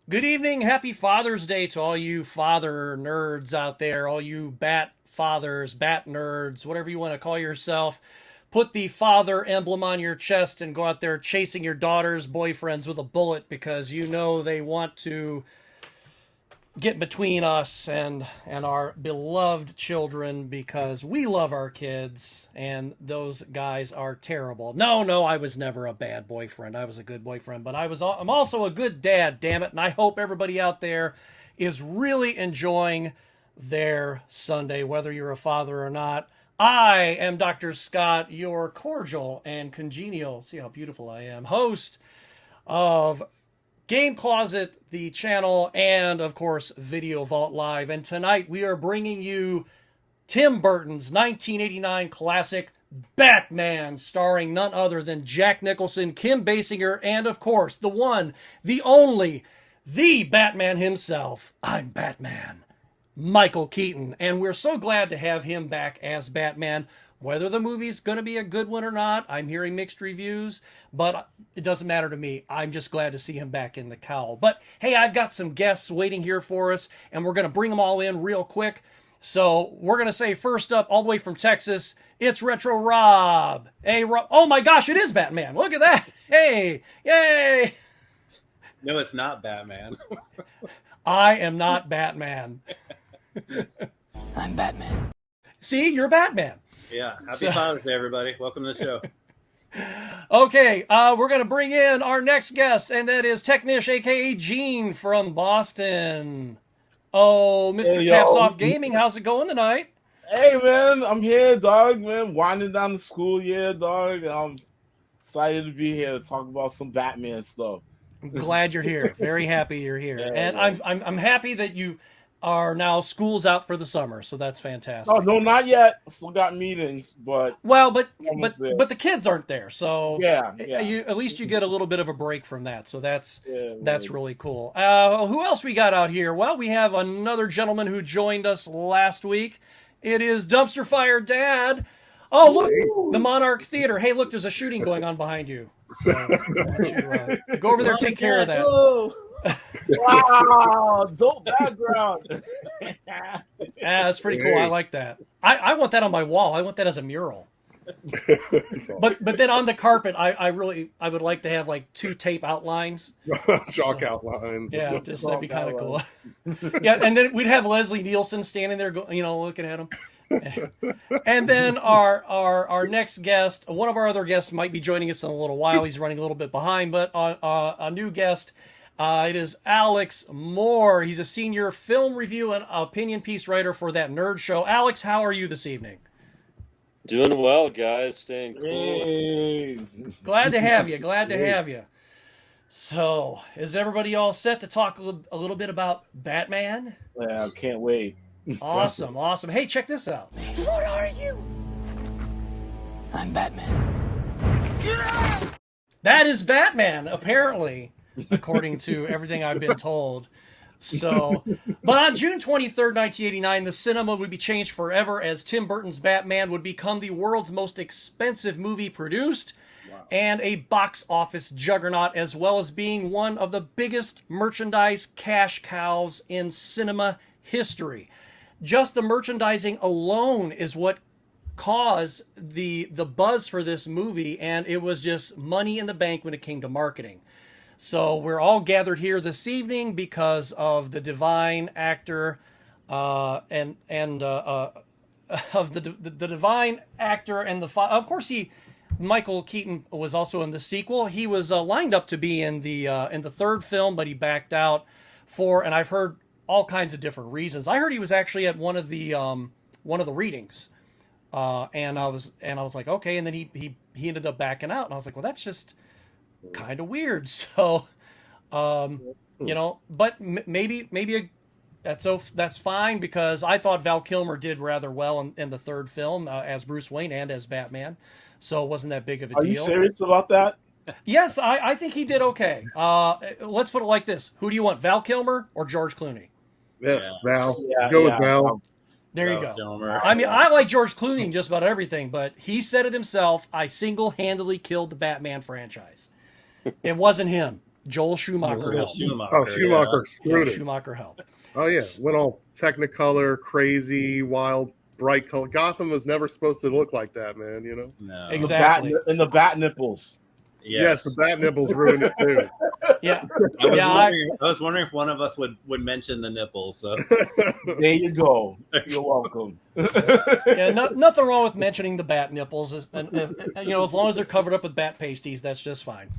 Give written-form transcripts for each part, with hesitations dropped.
Good evening. Happy Father's Day to all you father nerds out there, all you bat fathers, bat nerds, whatever you want to call yourself. Put the father emblem on your chest and go out there chasing your daughter's boyfriends with a bullet because you know they want to get between us and our beloved children because we love our kids and those guys are terrible. No, I was never a bad boyfriend. I was a good boyfriend, but I'm also a good dad, damn it, and I hope everybody out there is really enjoying their Sunday whether you're a father or not. I am Dr. Scott, your cordial and congenial, see how beautiful I am, host of Game Closet, the channel, and of course, Video Vault Live. And tonight we are bringing you Tim Burton's 1989 classic Batman, starring none other than Jack Nicholson, Kim Basinger, and of course, the one, the only, the Batman himself. I'm Batman, Michael Keaton. And we're so glad to have him back as Batman. Whether the movie's going to be a good one or not, I'm hearing mixed reviews, but it doesn't matter to me. I'm just glad to see him back in the cowl. But hey, I've got some guests waiting here for us, and we're going to bring them all in real quick. So we're going to say first up, all the way from Texas, it's Retro Rob. Hey, Rob. Oh my gosh, it is Batman. Look at that. Hey, yay. No, it's not Batman. I am not Batman. I'm Batman. See, you're Batman. Yeah. Happy Father's Day, everybody. Welcome to the show. Okay, we're going to bring in our next guest, and that is Technish, a.k.a. Gene from Boston. Oh, Mr. Hey, Caps yo. Off Gaming, how's it going tonight? Hey, man, I'm here, dog, man. Winding down the school year, dog. I'm excited to be here to talk about some Batman stuff. I'm glad you're here. Very happy you're here. Yeah, And man. I'm happy that you are now school's out for the summer, so that's fantastic. Oh, no, not yet. Still got meetings, but Well, but Almost there. the kids aren't there, so yeah. at least you get a little bit of a break from that. So that's man. really cool. Who else we got out here? Well, we have another gentleman who joined us last week. It is Dumpster Fire Dad. Oh, look, the Monarch Theater. Hey, look, there's a shooting going on behind you. So why don't you, go over there, take care of that. Oh. Wow, dope background. Yeah, that's pretty cool. I like that. I want that on my wall. I want that as a mural. But then on the carpet, I would like to have like 2 tape outlines. Chalk outlines. Yeah, just that'd be kind of cool. Yeah, and then we'd have Leslie Nielsen standing there, looking at him. And then our next guest, one of our other guests might be joining us in a little while. He's running a little bit behind, but a new guest. It is Alex Moore. He's a senior film review and opinion piece writer for That Nerd Show. Alex, how are you this evening? Doing well, guys. Staying cool. Hey. Glad to have you. Glad to have you. So, is everybody all set to talk a little bit about Batman? Yeah, can't wait. Awesome. Hey, check this out. What are you? I'm Batman. That is Batman, apparently, according to everything I've been told. So, but on June 23rd, 1989, the cinema would be changed forever as Tim Burton's Batman would become the world's most expensive movie produced and a box office juggernaut, as well as being one of the biggest merchandise cash cows in cinema history. Just the merchandising alone is what caused the buzz for this movie, and it was just money in the bank when it came to marketing. So we're all gathered here this evening because of the divine actor, of the divine actor and of course Michael Keaton was also in the sequel. He was lined up to be in the third film, but he backed out and I've heard all kinds of different reasons. I heard he was actually at one of the readings, and I was like, okay, and then he ended up backing out, and I was like, well, that's just kind of weird. So, but maybe that's fine, because I thought Val Kilmer did rather well in the third film as Bruce Wayne and as Batman. So it wasn't that big of a Are deal. you serious about that? Yes, I think he did okay. Let's put it like this: who do you want, Val Kilmer or George Clooney? Yeah, Val. Yeah, Go with yeah. Val. There you Val go. Kilmer. I mean, I like George Clooney in just about everything, but he said it himself. I single-handedly killed the Batman franchise. It wasn't him. Joel Schumacher helped. Oh, Schumacher screwed it. Schumacher helped. Oh yeah, went all Technicolor, crazy, wild, bright color. Gotham was never supposed to look like that, man. You know. No. Exactly. And the bat nipples. Yes, the bat nipples ruined it too. Yeah. I was wondering if one of us would mention the nipples. So There you go. You're welcome. Yeah, nothing wrong with mentioning the bat nipples. And as long as they're covered up with bat pasties, that's just fine.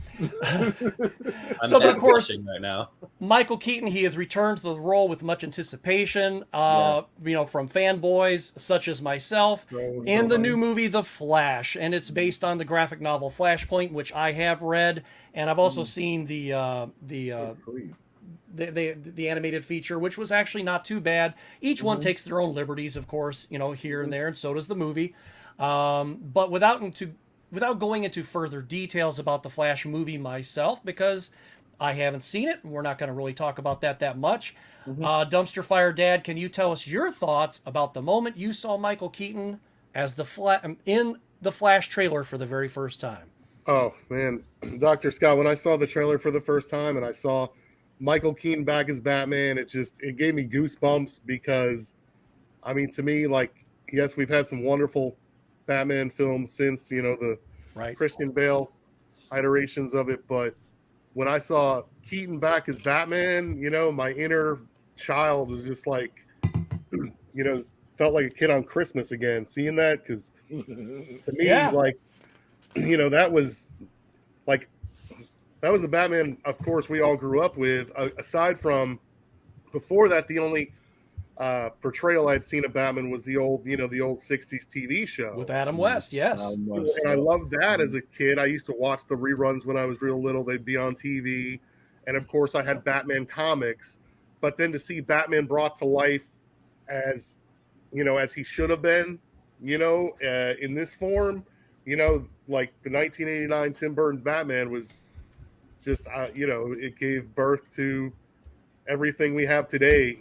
So, but of course, right now, Michael Keaton, he has returned to the role with much anticipation, from fanboys such as myself, in the new movie The Flash, and it's based on the graphic novel Flashpoint, which I have read, and I've also seen the animated feature, which was actually not too bad. Each one takes their own liberties, of course, here and there, and so does the movie. But without going into further details about the Flash movie myself, because I haven't seen it, and we're not going to really talk about that much. Dumpster Fire Dad, can you tell us your thoughts about the moment you saw Michael Keaton as in the Flash trailer for the very first time? Oh man, Dr. Scott, when I saw the trailer for the first time and I saw Michael Keaton back as Batman, it gave me goosebumps because, I mean, to me, like, yes, we've had some wonderful Batman films since, the Christian Bale iterations of it, but when I saw Keaton back as Batman, my inner child was just like, felt like a kid on Christmas again, seeing that, because to me, that was the Batman, of course, we all grew up with. Aside from, before that, the only portrayal I'd seen of Batman was the old 60s TV show. With Adam West, yes. And I loved that as a kid. I used to watch the reruns when I was real little. They'd be on TV. And, of course, I had Batman comics. But then to see Batman brought to life as he should have been, in this form, like the 1989 Tim Burton Batman was just, it gave birth to everything we have today,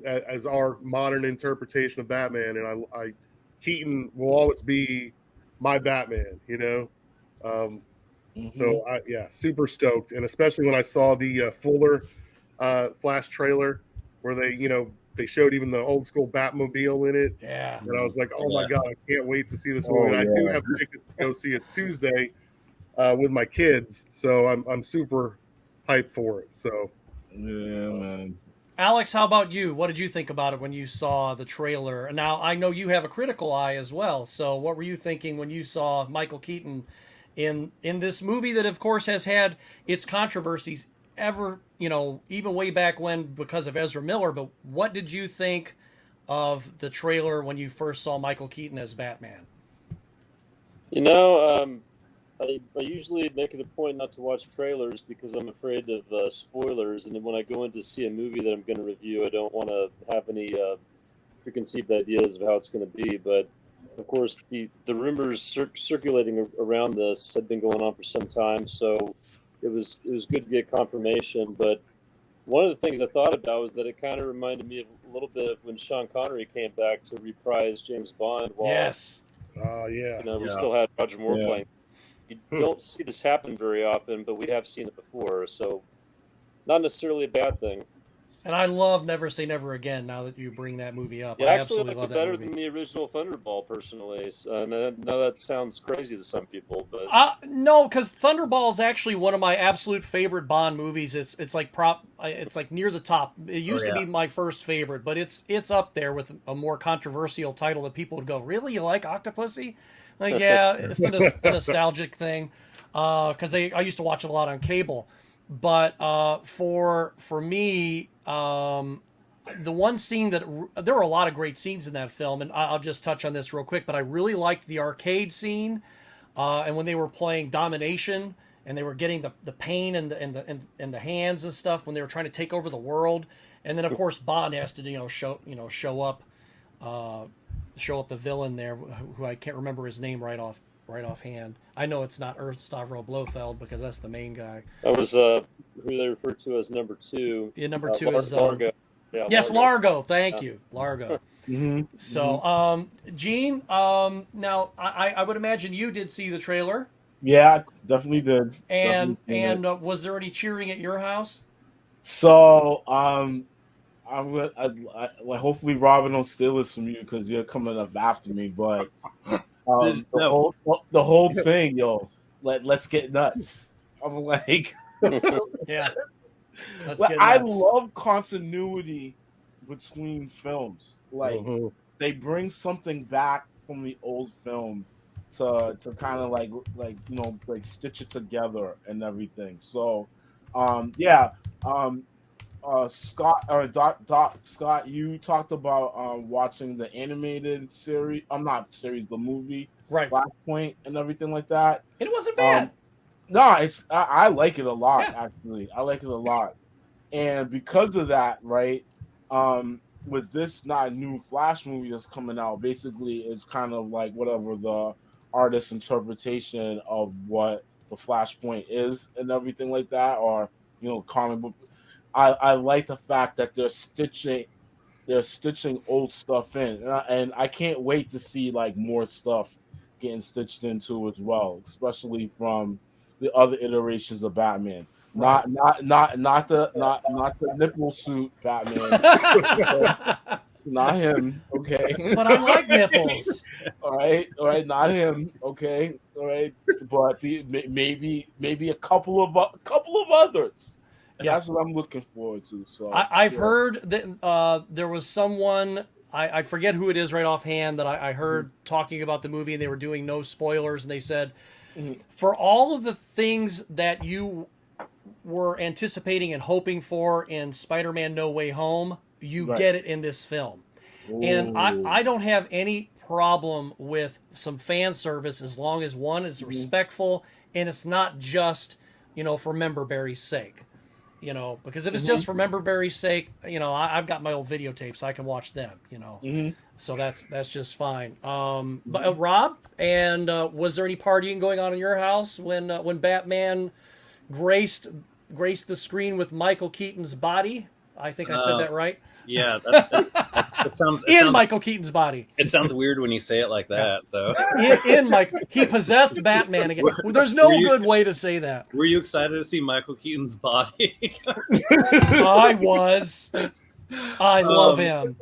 as our modern interpretation of Batman. And Keaton will always be my Batman, So, super stoked. And especially when I saw the Fuller Flash trailer where they showed even the old school Batmobile in it. Yeah. And I was like, oh my God, I can't wait to see this movie. And I do have tickets to go see it Tuesday with my kids. So I'm super hyped for it. So, yeah, man. Alex, how about you? What did you think about it when you saw the trailer? Now, I know you have a critical eye as well. So what were you thinking when you saw Michael Keaton in this movie that, of course, has had its controversies ever, even way back when because of Ezra Miller? But what did you think of the trailer when you first saw Michael Keaton as Batman? I usually make it a point not to watch trailers because I'm afraid of spoilers. And then when I go in to see a movie that I'm going to review, I don't want to have any preconceived ideas of how it's going to be. But, of course, the rumors circulating around this had been going on for some time, so it was good to get confirmation. But one of the things I thought about was that it kind of reminded me of a little bit of when Sean Connery came back to reprise James Bond. Yes. We still had Roger Moore playing. You don't see this happen very often, but we have seen it before, so not necessarily a bad thing. And I love Never Say Never Again now that you bring that movie up. Yeah, I actually absolutely like love it that better movie. than the original Thunderball, personally. And I know that sounds crazy to some people, but no, because Thunderball is actually one of my absolute favorite Bond movies. It's like near the top. It used to be my first favorite, but it's up there with a more controversial title that people would go, "Really, you like Octopussy?" Like, yeah, it's a nostalgic thing because I used to watch it a lot on cable. But for me, the one scene there were a lot of great scenes in that film, and I'll just touch on this real quick. But I really liked the arcade scene, and when they were playing Domination, and they were getting the pain and the hands and stuff when they were trying to take over the world, and then of course Bond has to show up the villain there, who I can't remember his name right offhand. I know it's not Stavro Blofeld because that's the main guy. That was who they refer to as number 2. Yeah, number 2 is Largo. Yeah, yes, Largo. Thank you, Largo. So, Gene, now I would imagine you did see the trailer. Yeah, definitely did. And Definitely did. was there any cheering at your house? So, I'm gonna, like, hopefully Robin don't steal this from you because you're coming up after me. But There's the no. whole thing, yo, let's get nuts. I'm like, Yeah, let's like, get I nuts. love continuity between films. Like, Mhm. they bring something back from the old film to kind of like like stitch it together and everything. So, yeah, um, Scott or Doc Scott, you talked about watching the animated series. I'm not series, the movie Right. Flashpoint and everything like that. It wasn't Um, bad. no, I like it a lot. Yeah. Actually, I like it a lot, and because of that, right? With this not new Flash movie that's coming out, basically it's kind of like whatever the artist's interpretation of what the Flashpoint is and everything like that, or comic book. I like the fact that they're stitching old stuff in, and I can't wait to see like more stuff getting stitched into as well, especially from the other iterations of Batman. Right. Not the nipple suit Batman. Not him. Okay. But I like nipples. All right, not him. Okay, all right, but maybe a couple of others. Yeah. That's what I'm looking forward to. So I've yeah. heard that there was someone, I forget who it is right offhand, that I heard talking about the movie, and they were doing no spoilers, and they said, Mhm. for all of the things that you were anticipating and hoping for in Spider-Man No Way Home, you Right. get it in this film. And I don't have any problem with some fan service as long as one is respectful and it's not just, for member berry's sake. Because if it's just for member berry's sake, I've got my old videotapes. I can watch them, So that's just fine. But Rob, and was there any partying going on in your house when Batman graced the screen with Michael Keaton's body? I think I said that right. Yeah, it sounds Michael Keaton's body. It sounds weird when you say it like that. So In Mike, he possessed Batman again. There's no good way to say that. were you excited to see Michael Keaton's body? I was. I love him.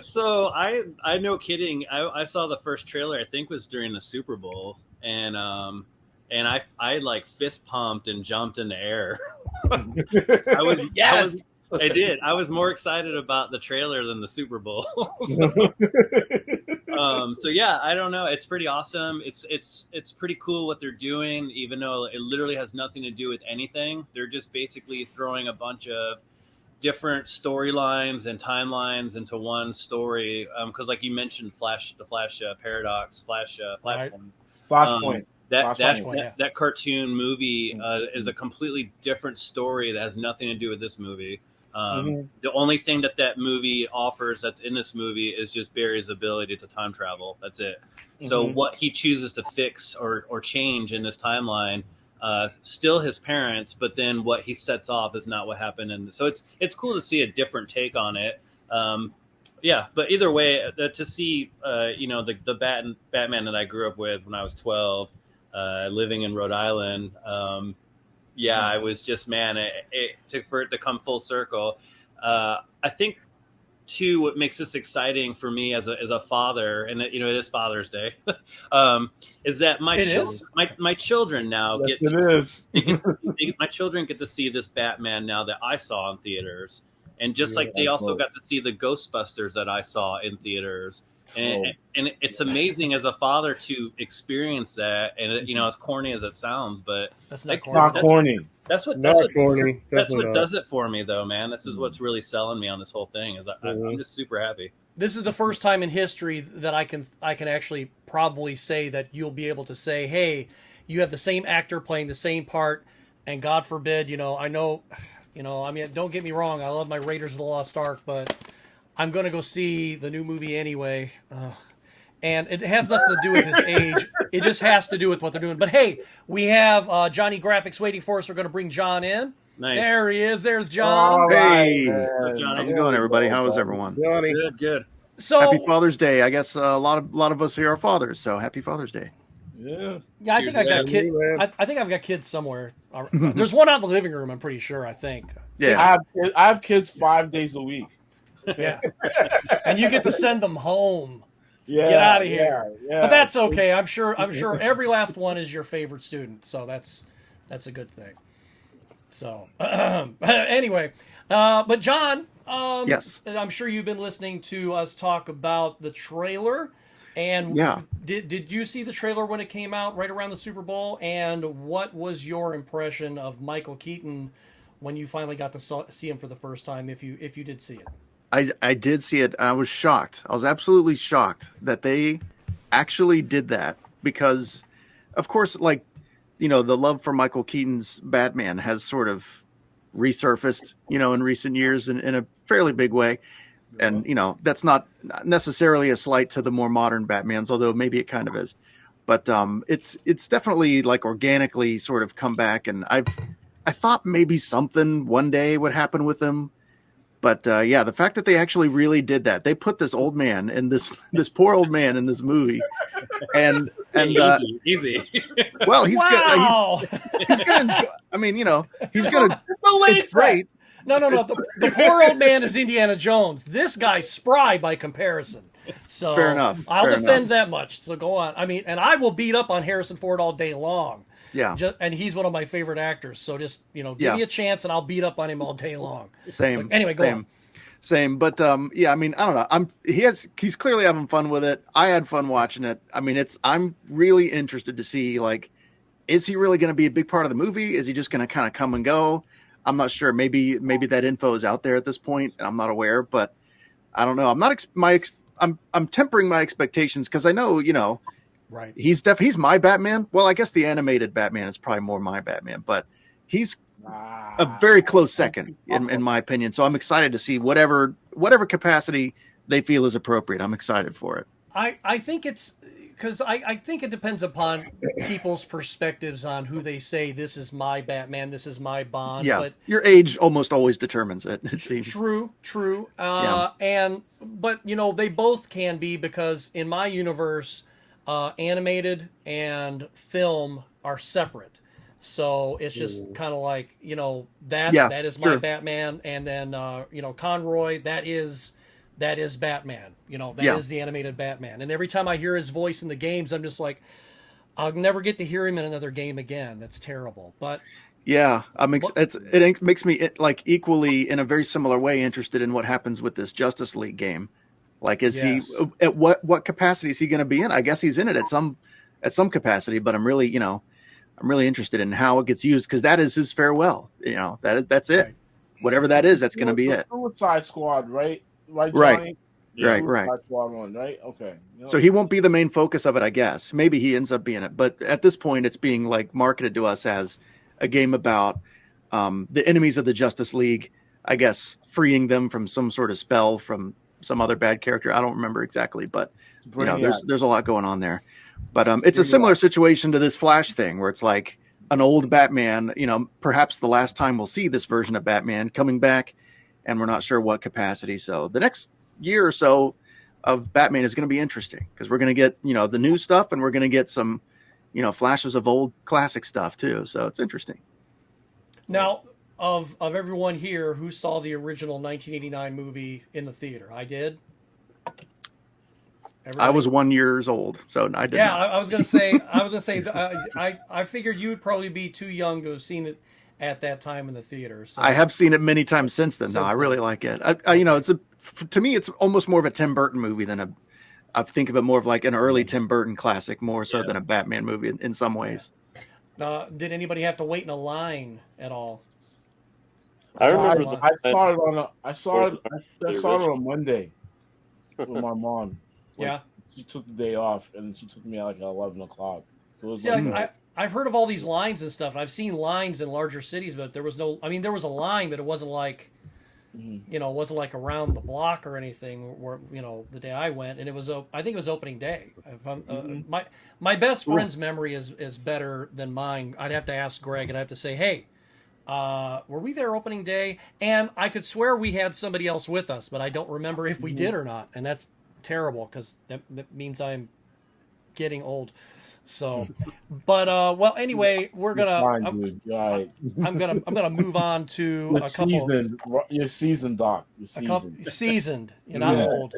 So I no kidding. I saw the first trailer. I think was during the Super Bowl, and I like fist pumped and jumped in the air. Yes! I did. I was more excited about the trailer than the Super Bowl. So yeah, I don't know. It's pretty awesome. It's pretty cool what they're doing, even though it literally has nothing to do with anything. They're just basically throwing a bunch of different storylines and timelines into one story. Because like you mentioned, the Flash paradox, Flashpoint. Flashpoint. Flashpoint, yeah. That cartoon movie is a completely different story that has nothing to do with this movie. The only thing that movie offers that's in this movie is just Barry's ability to time travel. That's it. So what he chooses to fix or change in this timeline, still his parents, but then what he sets off is not what happened. And so it's cool to see a different take on it. Yeah, but either way, to see the Batman that I grew up with when I was 12, living in Rhode Island. Yeah, I was just, man, for it to come full circle. I think, too, what makes this exciting for me as a father, and it is Father's Day, is that my children now my children get to see this Batman now that I saw in theaters, and just like they also got to see the Ghostbusters that I saw in theaters. And it's amazing as a father to experience that, and as corny as it sounds, but that's not corny. That's what corny. That's what does it for me, though, man. This is what's really selling me on this whole thing. I'm just super happy. This is the first time in history that I can actually probably say that you'll be able to say, hey, you have the same actor playing the same part, and God forbid, I know, I mean, don't get me wrong, I love my Raiders of the Lost Ark, but I'm going to go see the new movie anyway. And it has nothing to do with his age. It just has to do with what they're doing. But hey, we have Johnny Graphics waiting for us. We're going to bring John in. Nice. There he is. There's John. All Hey, right, Johnny. how's it going, everybody? How is everyone? Johnny. Good. So Happy Father's Day. I guess a lot of us here are fathers, so happy Father's Day. Yeah. Yeah, I think I got Cheers, kids. man. I think I've got kids somewhere. There's one out in the living room. I'm pretty sure. I think. Yeah. I have kids 5 days a week. Yeah, and you get to send them home. Yeah. Get out of here. Yeah. But that's okay. I'm sure every last one is your favorite student, so that's a good thing. So anyway, but John, Yes. I'm sure you've been listening to us talk about the trailer. And Yeah. did you see the trailer when it came out right around the Super Bowl? And what was your impression of Michael Keaton when you finally got to see him for the first time? If you did see it. I did see it. I was shocked. I was absolutely shocked that they actually did that because, of course, like, you know, the love for Michael Keaton's Batman has sort of resurfaced, you know, in recent years in a fairly big way. And, you know, that's not necessarily a slight to the more modern Batmans, although maybe it kind of is. But it's definitely like organically sort of come back. And I thought maybe something one day would happen with him. But yeah, the fact that they actually really did that, they put this old man in this poor old man in this movie, and easy. Well, he's Wow. he's gonna. I mean, you know, he's gonna. It's great. No. The poor old man is Indiana Jones. This guy's spry by comparison. So Fair enough. I'll Fair defend enough. that much. So go on. I mean, and I will beat up on Harrison Ford all day long. Yeah. And he's one of my favorite actors. So just, you know, give Yeah. me a chance and I'll beat up on him all day long. Same. But anyway, go on. Same. But yeah, I mean, I don't know. He's clearly having fun with it. I had fun watching it. I mean, I'm really interested to see, like, is he really going to be a big part of the movie? Is he just going to kind of come and go? I'm not sure. Maybe that info is out there at this point and I'm not aware, but I don't know. I'm tempering my expectations because I know, you know, Right. he's my Batman. Well, I guess the animated Batman is probably more my Batman, but he's a very close second in my opinion. So I'm excited to see whatever capacity they feel is appropriate. I'm excited for it. I think it's because I think it depends upon people's perspectives on who they say this is my Batman, this is my Bond. Yeah, But your age almost always determines it. It seems true. But you know, they both can be because in my universe, animated and film are separate. So it's just kind of like, you know, that is my sure. Batman, and then you know, Conroy, that is Batman. You know, that is the animated Batman. And every time I hear his voice in the games, I'm just like, I'll never get to hear him in another game again. That's terrible. But yeah, it makes me like equally in a very similar way interested in what happens with this Justice League game. Like, is he at what capacity is he going to be in? I guess he's in it at some capacity, but I'm really interested in how it gets used because that is his farewell. You know, that's it. Right. Whatever that is, that's going to be it. Suicide Squad, right? Right, Johnny? Right. Right. Suicide Squad one, right? Okay. Yep. So he won't be the main focus of it, I guess. Maybe he ends up being it, but at this point, it's being like marketed to us as a game about the enemies of the Justice League. I guess freeing them from some sort of spell from some other bad character. I don't remember exactly, but you know, there's a lot going on there. But it's a similar situation to this Flash thing where it's like an old Batman, you know, perhaps the last time we'll see this version of Batman coming back, and we're not sure what capacity. So the next year or so of Batman is going to be interesting because we're going to get, you know, the new stuff and we're going to get some, you know, flashes of old classic stuff too. So it's interesting. now, of everyone here who saw the original 1989 movie in the theater, I did. Everybody? I was 1 year old, so I did. Yeah, not. I was gonna say. I figured you'd probably be too young to have seen it at that time in the theater. So. I have seen it many times since then. I really like it. You know, to me, it's almost more of a Tim Burton movie than I think of it more of like an early Tim Burton classic, more so than a Batman movie in some ways. Did anybody have to wait in a line at all? I remember I saw it on a Monday with my mom. Yeah. She took the day off and she took me at like 11 o'clock. So it was I've heard of all these lines and stuff. I've seen lines in larger cities, but there was no. I mean, there was a line, but it wasn't like, you know, it wasn't like around the block or anything. Where, you know, the day I went, and it was. I think it was opening day. My best friend's memory is better than mine. I'd have to ask Greg, and I have to say, hey, were we there opening day? And I could swear we had somebody else with us, but I don't remember if we did or not. And that's terrible because that means I'm getting old. So, but well, anyway, we're You're gonna. fine, dude. You're all right. I'm gonna move on to You're a couple. seasoned. You're seasoned, Doc. You're A couple seasoned. seasoned. You're not Yeah. old.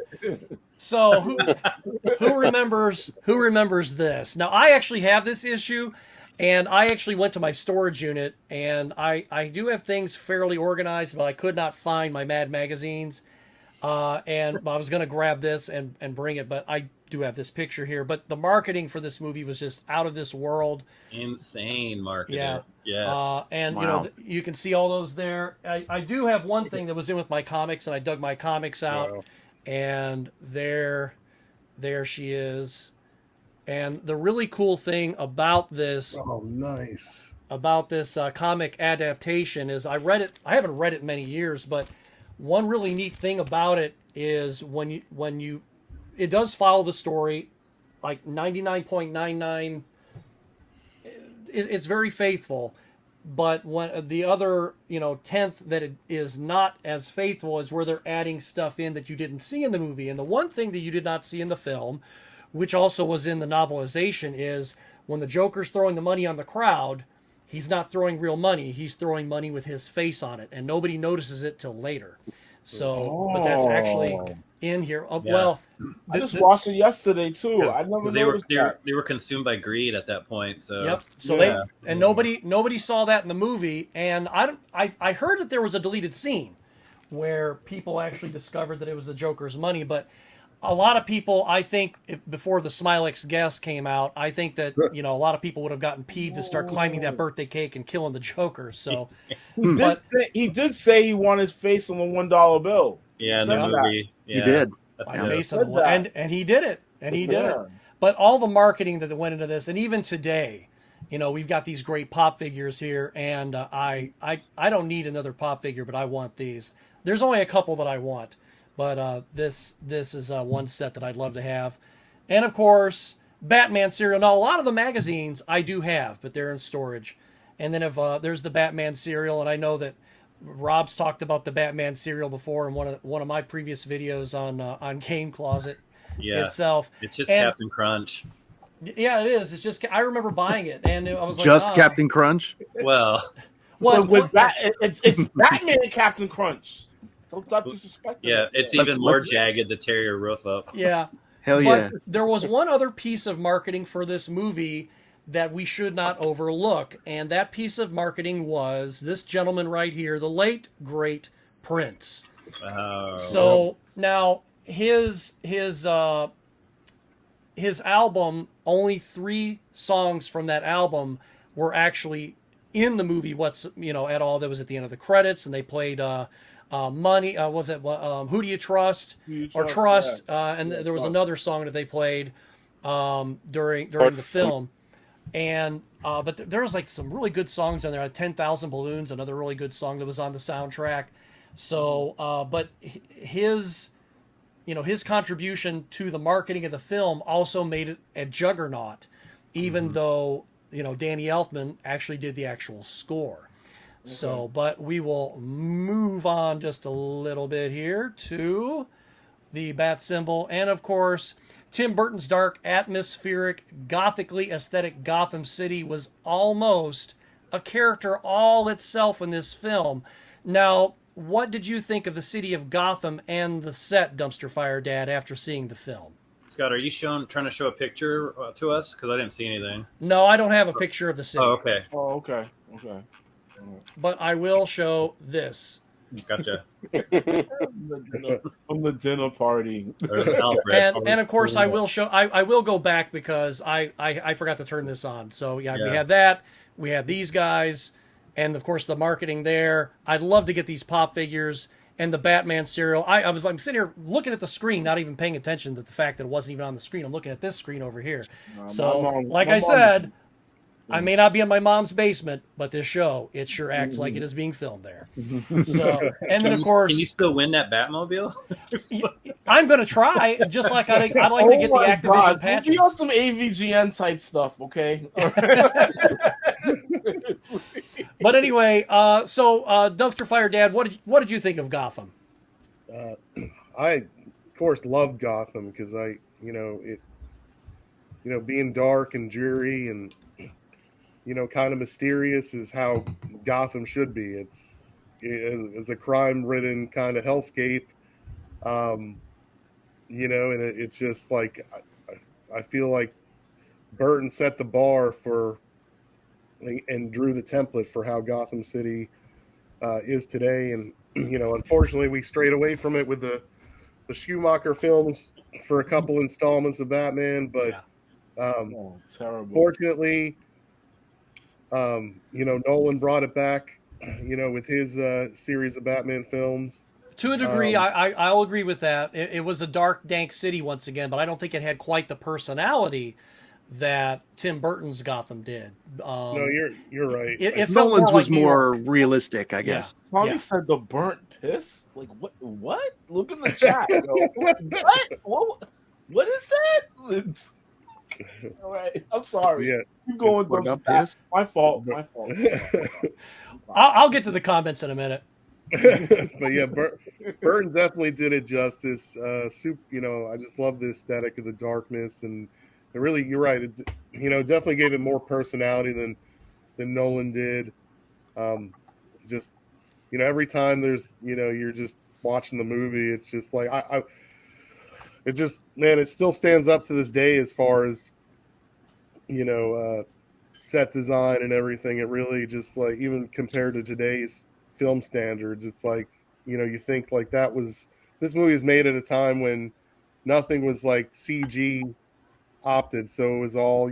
So who remembers this? Now I actually have this issue, and I actually went to my storage unit, and I do have things fairly organized, but I could not find my Mad magazines, and I was gonna grab this and bring it, but I do have this picture here. But the marketing for this movie was just out of this world. Insane marketing. Yeah. Yes. And Wow. you can see all those there. I do have one thing that was in with my comics, and I dug my comics out, Wow. and there she is. And the really cool thing about this Oh, nice. comic adaptation is I read it. I haven't read it in many years, but one really neat thing about it is when you it does follow the story like 99.99. It's very faithful, but when the other tenth that it is not as faithful is where they're adding stuff in that you didn't see in the movie. And the one thing that you did not see in the film, which also was in the novelization, is when the Joker's throwing the money on the crowd, he's not throwing real money. He's throwing money with his face on it, and nobody notices it till later. So, but that's actually in here. Yeah. Well, I just watched it yesterday too. I never Because they were noticed that. they were consumed by greed at that point. So Yep. So Yeah. nobody saw that in the movie, and I heard that there was a deleted scene where people actually discovered that it was the Joker's money, but a lot of people, I think, before the Smilex guest came out, I think that a lot of people would have gotten peeved to start climbing that birthday cake and killing the Joker. So, but He did say he wanted his face on the $1 bill. yeah, in He the said movie, He yeah, did. That's my dope. face on said the one, that. and he did it, and he did it. Yeah. But all the marketing that went into this, and even today, we've got these great pop figures here, and I don't need another pop figure, but I want these. There's only a couple that I want, but this is one set that I'd love to have. And of course, Batman cereal. Now, a lot of the magazines I do have, but they're in storage. And then if there's the Batman cereal, and I know that Rob's talked about the Batman cereal before in one of my previous videos on Game Closet Yeah, itself. it's just And- Captain Crunch. Yeah, it is. It's just I remember buying it, and I was like, Just "Ah." Captain Crunch. Well, It's Batman and Captain Crunch. Don't stop disrespecting yeah, it. it's Let's- even more let's- jagged to tear your roof up. Yeah. Hell yeah. But there was one other piece of marketing for this movie that we should not overlook, and that piece of marketing was this gentleman right here, the late great Prince. Oh, So now his album, only 3 songs from that album were actually in the movie. At all that was at the end of the credits, and they played Money. Was it Who Do You Trust? Who You Or Trust, Trust? And there was Trust. another song that they played during the film. And but there was like some really good songs on there. 10,000 Balloons, another really good song that was on the soundtrack. So, but his contribution to the marketing of the film also made it a juggernaut, even though Danny Elfman actually did the actual score. So, but we will move on just a little bit here to the bat symbol, and of course, Tim Burton's dark, atmospheric, gothically aesthetic Gotham City was almost a character all itself in this film. Now, what did you think of the city of Gotham and the set, Dumpster Fire Dad, after seeing the film? Scott, are you trying to show a picture to us? Because I didn't see anything. No, I don't have a picture of the city, Oh, okay, Oh, okay. Okay. but I will show this. gotcha. From the dinner party. There's Alfred. And of course, I will show. I will go back because I forgot to turn this on. So yeah, we Yeah. had that. We had these guys, and of course the marketing there. I'd love to get these pop figures and the Batman cereal. I'm sitting here looking at the screen, not even paying attention to the fact that it wasn't even on the screen. I'm looking at this screen over here. So, like I said, I may not be in my mom's basement, but this show, it sure acts like it is being filmed there. So, and then of course, Can you still win that Batmobile? I'm going to try, just like I'd like to get the Activision patches. We on some AVGN type stuff, okay? But anyway, so Dumpster Fire Dad, what did you think of Gotham? I, of course, loved Gotham because being dark and dreary and kind of mysterious is how Gotham should be. It's a crime-ridden kind of hellscape, and it's just like I feel like Burton set the bar for and drew the template for how Gotham City is today. And unfortunately, we strayed away from it with the Schumacher films for a couple installments of Batman, but terrible. Fortunately, Nolan brought it back, with his series of Batman films. To a degree, I'll agree with that. It was a dark, dank city once again, but I don't think it had quite the personality that Tim Burton's Gotham did. No, you're right. It felt Nolan's was like more realistic, I guess. Tommy said the burnt piss. Like what? What? Look in the chat. What is that? All right, I'm sorry. Yeah, keep going. My fault. I'll get to the comments in a minute. But yeah, Burton definitely did it justice. I just love the aesthetic of the darkness, and it really, you're right. It, definitely gave it more personality than Nolan did. Just, every time there's, you're just watching the movie, it's just like it still stands up to this day as far as, set design and everything. It really just like, even compared to today's film standards, it's like, you think like this movie was made at a time when nothing was like CG opted. So it was all,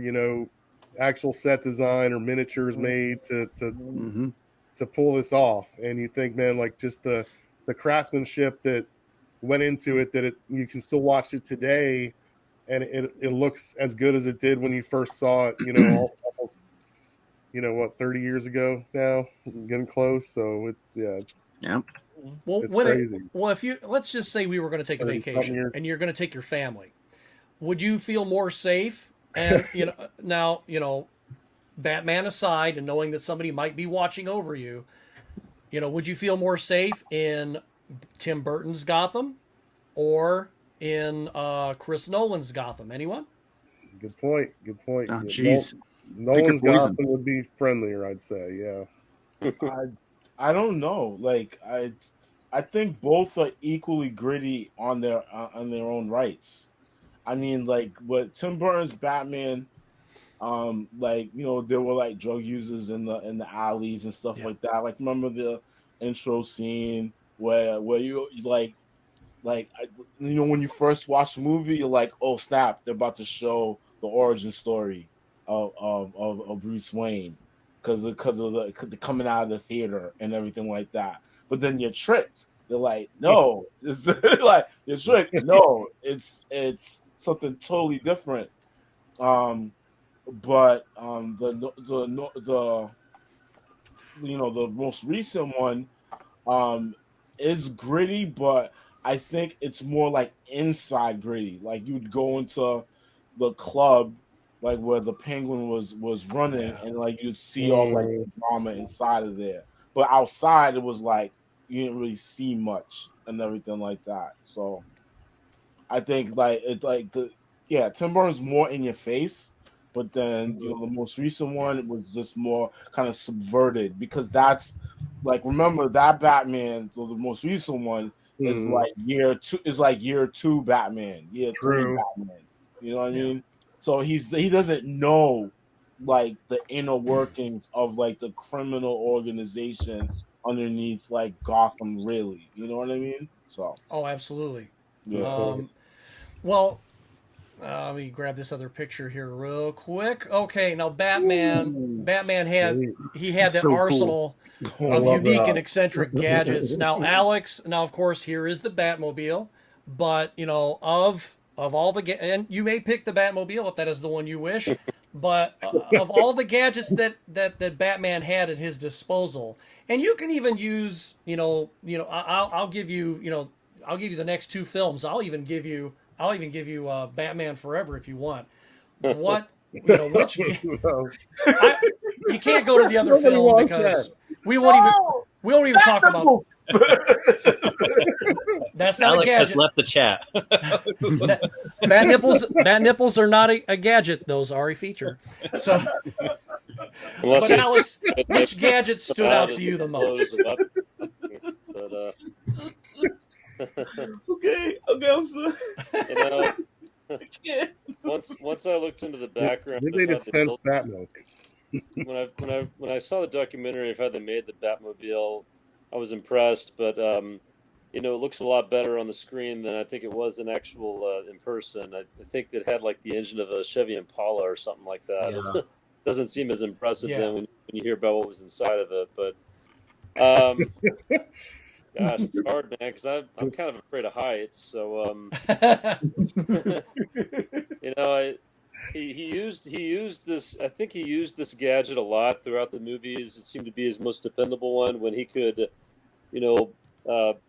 actual set design or miniatures made to pull this off. And you think, man, like just the craftsmanship that went into it, that you can still watch it today and it looks as good as it did when you first saw it, almost, 30 years ago now, getting close. So it's crazy. Let's just say we were going to take a vacation and you're going to take your family, would you feel more safe? And, now, Batman aside and knowing that somebody might be watching over you, would you feel more safe in Tim Burton's Gotham or in Chris Nolan's Gotham? Anyone? Good point. Oh, jeez. Nolan's Gotham would be friendlier, I'd say. Yeah. I don't know. Like I think both are equally gritty on their own rights. I mean, like with Tim Burton's Batman, there were like drug users in the alleys and stuff like that. Like remember the intro scene where you when you first watch the movie, you're like, oh snap, they're about to show the origin story of Bruce Wayne because of the coming out of the theater and everything like that. But then you're tricked. They're like, no, it's like you're tricked. No, it's something totally different. But the most recent one is gritty, but I think it's more like inside gritty. Like you'd go into the club, like where the Penguin was running, and like you'd see all like the drama inside of there. But outside, it was like you didn't really see much and everything like that. So I think Tim Burton's more in your face, but then the most recent one was just more kind of subverted because that's like remember that Batman, the most recent one is like year two Batman, year three Batman. You know what I mean? So he doesn't know like the inner workings of like the criminal organization underneath like Gotham, really. You know what I mean? So absolutely. Yeah. Let me grab this other picture here real quick. Okay, now Batman had that so arsenal of unique and eccentric gadgets. Now, Alex, of course, here is the Batmobile, but of all the and you may pick the Batmobile if that is the one you wish, but of all the gadgets that Batman had at his disposal, and you can even use I'll give you the next two films. I'll even give you Batman Forever if you want. Which you can't go to the other film because we won't even talk about. That's not Alex a gadget. has left the chat. Bat nipples are not a gadget; those are a feature. So, but Alex, which gadget stood out to you the most? But Okay, I'm sorry. you know, once I looked into the background, Maybe they of how dispense built, bat milk. when I saw the documentary of how they made the Batmobile, I was impressed. But it looks a lot better on the screen than I think it was in actual in person. I think it had like the engine of a Chevy Impala or something like that. Yeah. It doesn't seem as impressive Yeah. then when you hear about what was inside of it. But gosh, it's hard, man, because I'm kind of afraid of heights. So he used this. I think he used this gadget a lot throughout the movies. It seemed to be his most dependable one when he could,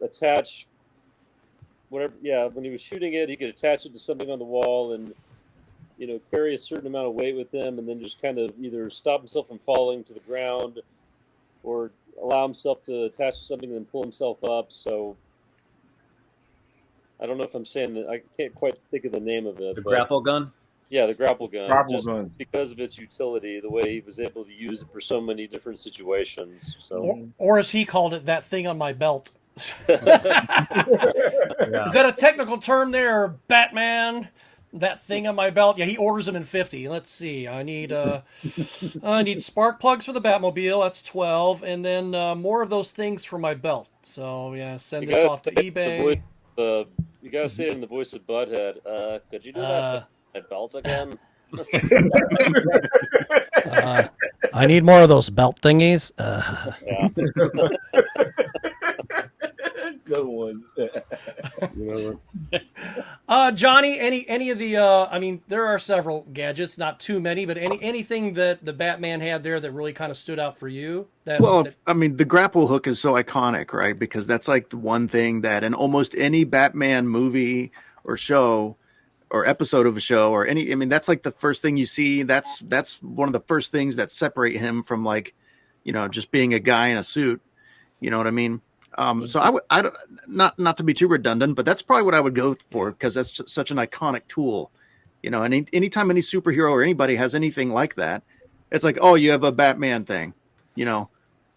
attach whatever. Yeah, when he was shooting it, he could attach it to something on the wall and carry a certain amount of weight with him, and then just kind of either stop himself from falling to the ground or allow himself to attach to something and then pull himself up. So I don't know if I'm saying that. I can't quite think of the name of it. The grapple gun. Yeah, the grapple gun. Grapple gun. Because of its utility, the way he was able to use it for so many different situations. So, or as he called it, that thing on my belt. Yeah. Is that a technical term there, Batman? That thing on my belt? Yeah, he orders them in 50. Let's see. I need spark plugs for the Batmobile. That's 12, and then more of those things for my belt. So yeah, send this off to eBay. You gotta say it in the voice of Butthead. Could you do that? My belt again? I need more of those belt thingies. Yeah. Good one. Johnny, any of the there are several gadgets, not too many, but anything that the Batman had there that really kind of stood out for you? The grapple hook is so iconic, right? Because that's like the one thing that in almost any Batman movie or show or episode of a show or that's like the first thing you see. That's one of the first things that separate him from just being a guy in a suit. You know what I mean? So I don't, not to be too redundant, but that's probably what I would go for because that's just such an iconic tool, and anytime any superhero or anybody has anything like that, it's like, oh, you have a Batman thing, it's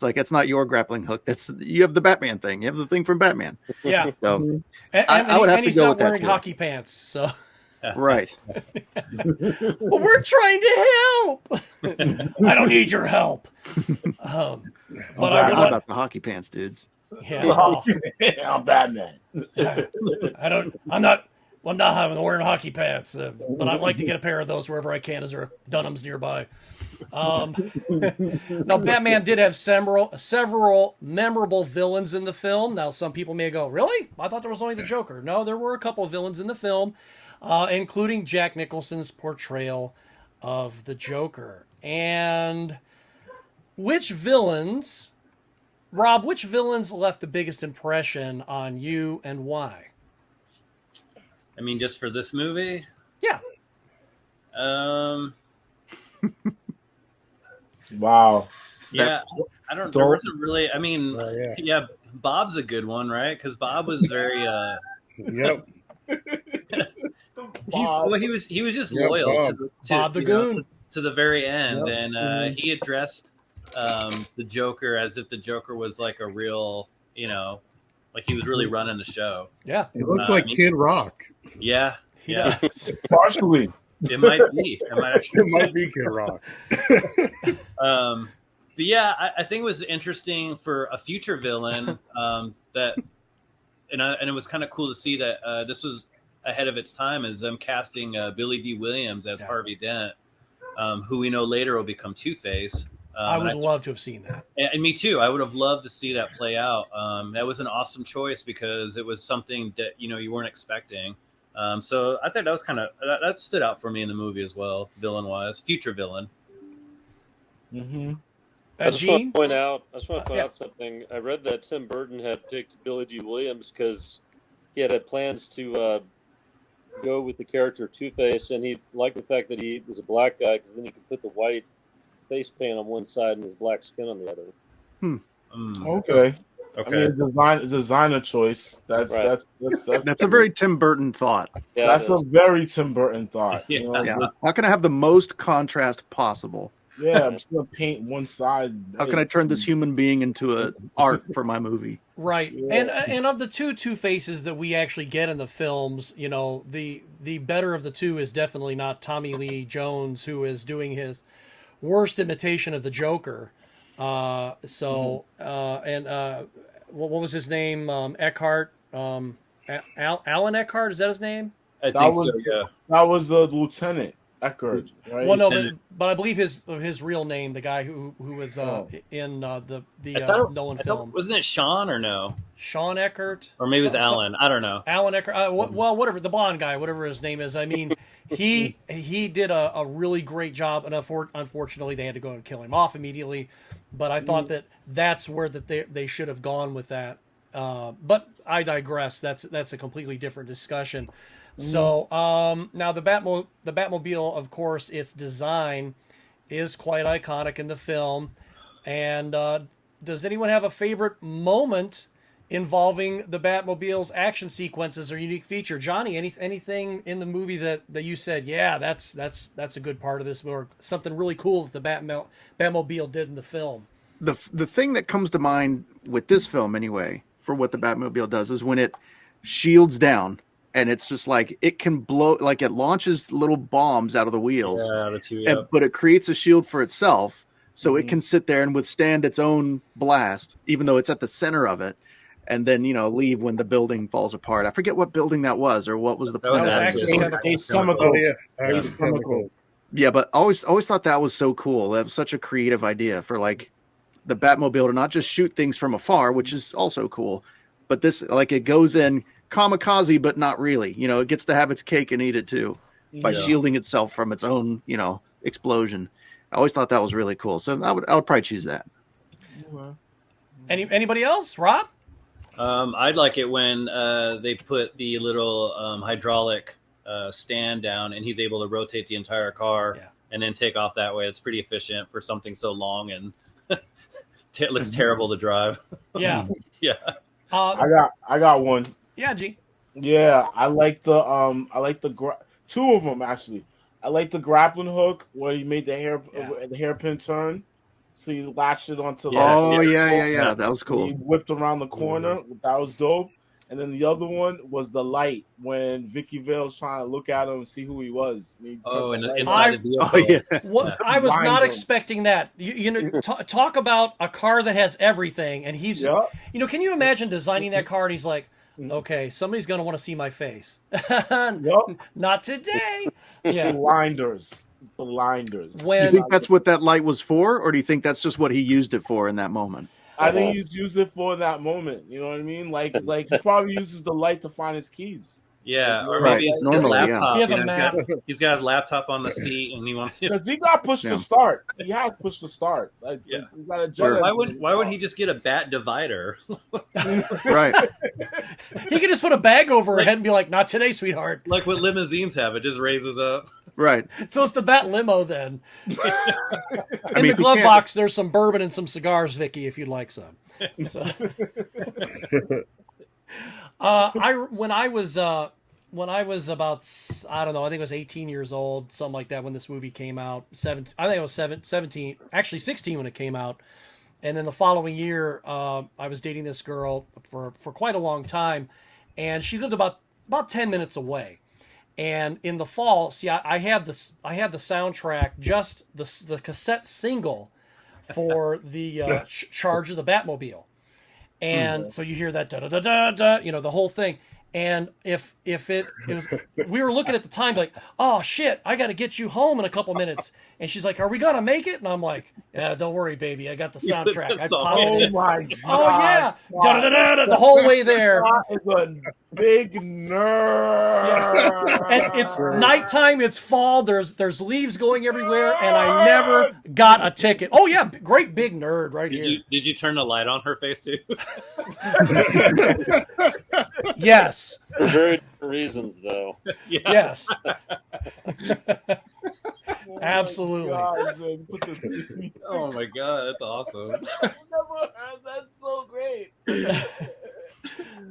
like, it's not your grappling hook. You have the Batman thing. You have the thing from Batman. Yeah. So I would have to go with that. Wearing hockey pants. So. Right. Well, we're trying to help. I don't need your help. But I would about the hockey pants, dudes. Yeah, I'm Batman. I'm not wearing hockey pants, but I'd like to get a pair of those wherever I can. Is there Dunham's nearby? Now, Batman did have several memorable villains in the film. Now, some people may go, really? I thought there was only the Joker. No, there were a couple of villains in the film, including Jack Nicholson's portrayal of the Joker. And Rob, which villains left the biggest impression on you and why? I mean, just for this movie? Yeah. Wow. Yeah, I don't. There wasn't really. I mean, yeah, Bob's a good one, right? Because Bob was very. Yep. He was just loyal to Bob the Goon to the very end, and he addressed the Joker as if the Joker was like a real, like he was really running the show. Yeah, it looks like Kid Rock. Yeah, yeah, partially. It might be. It might be Kid Rock. But yeah, I think it was interesting for a future villain and it was kind of cool to see that this was ahead of its time as them casting Billy D. Williams as Harvey Dent, who we know later will become Two-Face. I would love to have seen that. And me too. I would have loved to see that play out. That was an awesome choice because it was something that you weren't expecting. So I think that was that stood out for me in the movie as well, villain wise, future villain. Mm-hmm. I just want to point out something. I read that Tim Burton had picked Billy D. Williams because he had plans to go with the character Two-Face, and he liked the fact that he was a black guy because then he could put the white face paint on one side and his black skin on the other. Okay. I mean, designer choice. That's Right. That's a very Tim Burton thought. Yeah, that's it a is. very Tim Burton thought. Yeah. You know, Yeah. How can I have the most contrast possible? yeah. I'm just gonna paint one side. How can I turn this human being into a art for my movie? Right, Yeah. and of the Two Faces that we actually get in the films, you know, the better of the two is definitely not Tommy Lee Jones, who is doing his worst imitation of the Joker. What was his name? Eckhart. Alan Eckhart, is that his name? I think so. Yeah. That was the Lieutenant Eckert, right? Well, no, Lieutenant. but I believe his real name, the guy who was in the I thought, Nolan film, wasn't it Sean or no? Sean Eckert, Or maybe it was Alan. I don't know. Alan Eckert. Well, whatever, the blonde guy, whatever his name is. I mean, he did a really great job, and unfortunately, they had to go and kill him off immediately. But I thought that's where they should have gone with that. But I digress. That's a completely different discussion. So now the Batmobile, of course, its design is quite iconic in the film. And does anyone have a favorite moment involving the Batmobile's action sequences or unique feature? Johnny, anything in the movie that you said, yeah, that's a good part of this, or something really cool that the Batmobile did in the film? The thing that comes to mind with this film, anyway, for what the Batmobile does, is when it shields down. And it's just like it can blow, like it launches little bombs out of the wheels, but it creates a shield for itself, so it can sit there and withstand its own blast, even though it's at the center of it, and then leave when the building falls apart. I forget what building that was, or what was the That was Axis Chemicals. Chemicals. Yeah, but always thought that was so cool. That was such a creative idea for like the Batmobile to not just shoot things from afar, which is also cool, but this, like, it goes in kamikaze, but not really. It gets to have its cake and eat it too by shielding itself from its own, explosion. I always thought that was really cool. So I would probably choose that. Anybody else? Rob? I'd like it when they put the little hydraulic stand down and he's able to rotate the entire car and then take off that way. It's pretty efficient for something so long, and it looks terrible to drive. Yeah. Yeah. I got one. Yeah, G. Yeah, I like the two of them actually. I like the grappling hook where he made the hairpin turn, so he latched it onto. Yeah. That was cool. He whipped around the corner. That was dope. And then the other one was the light when Vicky Vale's trying to look at him and see who he was. Inside the vehicle. Oh yeah. I was not expecting that. Talk about a car that has everything, and he's. Can you imagine designing that car and he's like, okay, somebody's going to want to see my face. Not today. Yeah. Blinders. Do you think that's what that light was for, or do you think that's just what he used it for in that moment? I think he's used it for that moment. You know what I mean? Like he probably uses the light to find his keys. Yeah, or maybe his laptop. He has a map. He's got his laptop on the seat, and he wants to. Because he got pushed to start. He has pushed to start. Like, he got a Why would he just get a bat divider? Right. He could just put a bag over her head and be like, "Not today, sweetheart." Like what limousines have, it just raises up. Right. So it's the Bat limo then. In the glove box, there's some bourbon and some cigars, Vicky, if you'd like some. So. When I was about, I don't know, I think I was 18 years old, something like that, when this movie came out. I think I was 17, actually 16 when it came out. And then the following year, I was dating this girl for quite a long time, and she lived about 10 minutes away. And in the fall, see, I had the soundtrack, just the cassette single for the Charge of the Batmobile. And so you hear that da da da da da, the whole thing. And if it was, we were looking at the time like, oh shit, I got to get you home in a couple minutes. And she's like, are we gonna make it? And I'm like, yeah, don't worry, baby, I got the soundtrack. Oh my god! Oh yeah, da da da da, the whole way there. Is a big nerd. Yeah. And it's nighttime. It's fall. There's leaves going everywhere, and I never got a ticket. Oh yeah, great big nerd right here. Did you turn the light on her face too? Yes. For very different reasons, though. Yeah. Yes. Absolutely. Oh my god, that's awesome. That's so great.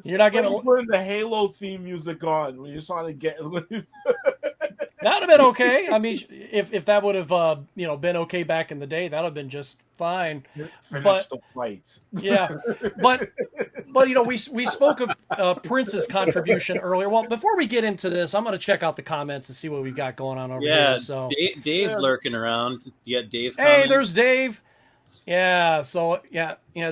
You're not It's like getting. putting the Halo theme music on when you're trying to get. That'd have been okay. I mean, if that would have been okay back in the day, that'd have been just fine. Finish But the fight. yeah, but we spoke of Prince's contribution earlier. Well, before we get into this, I'm going to check out the comments and see what we've got going on over here. So Dave's lurking around. You got Dave's hey, comment? there's Dave. Yeah, so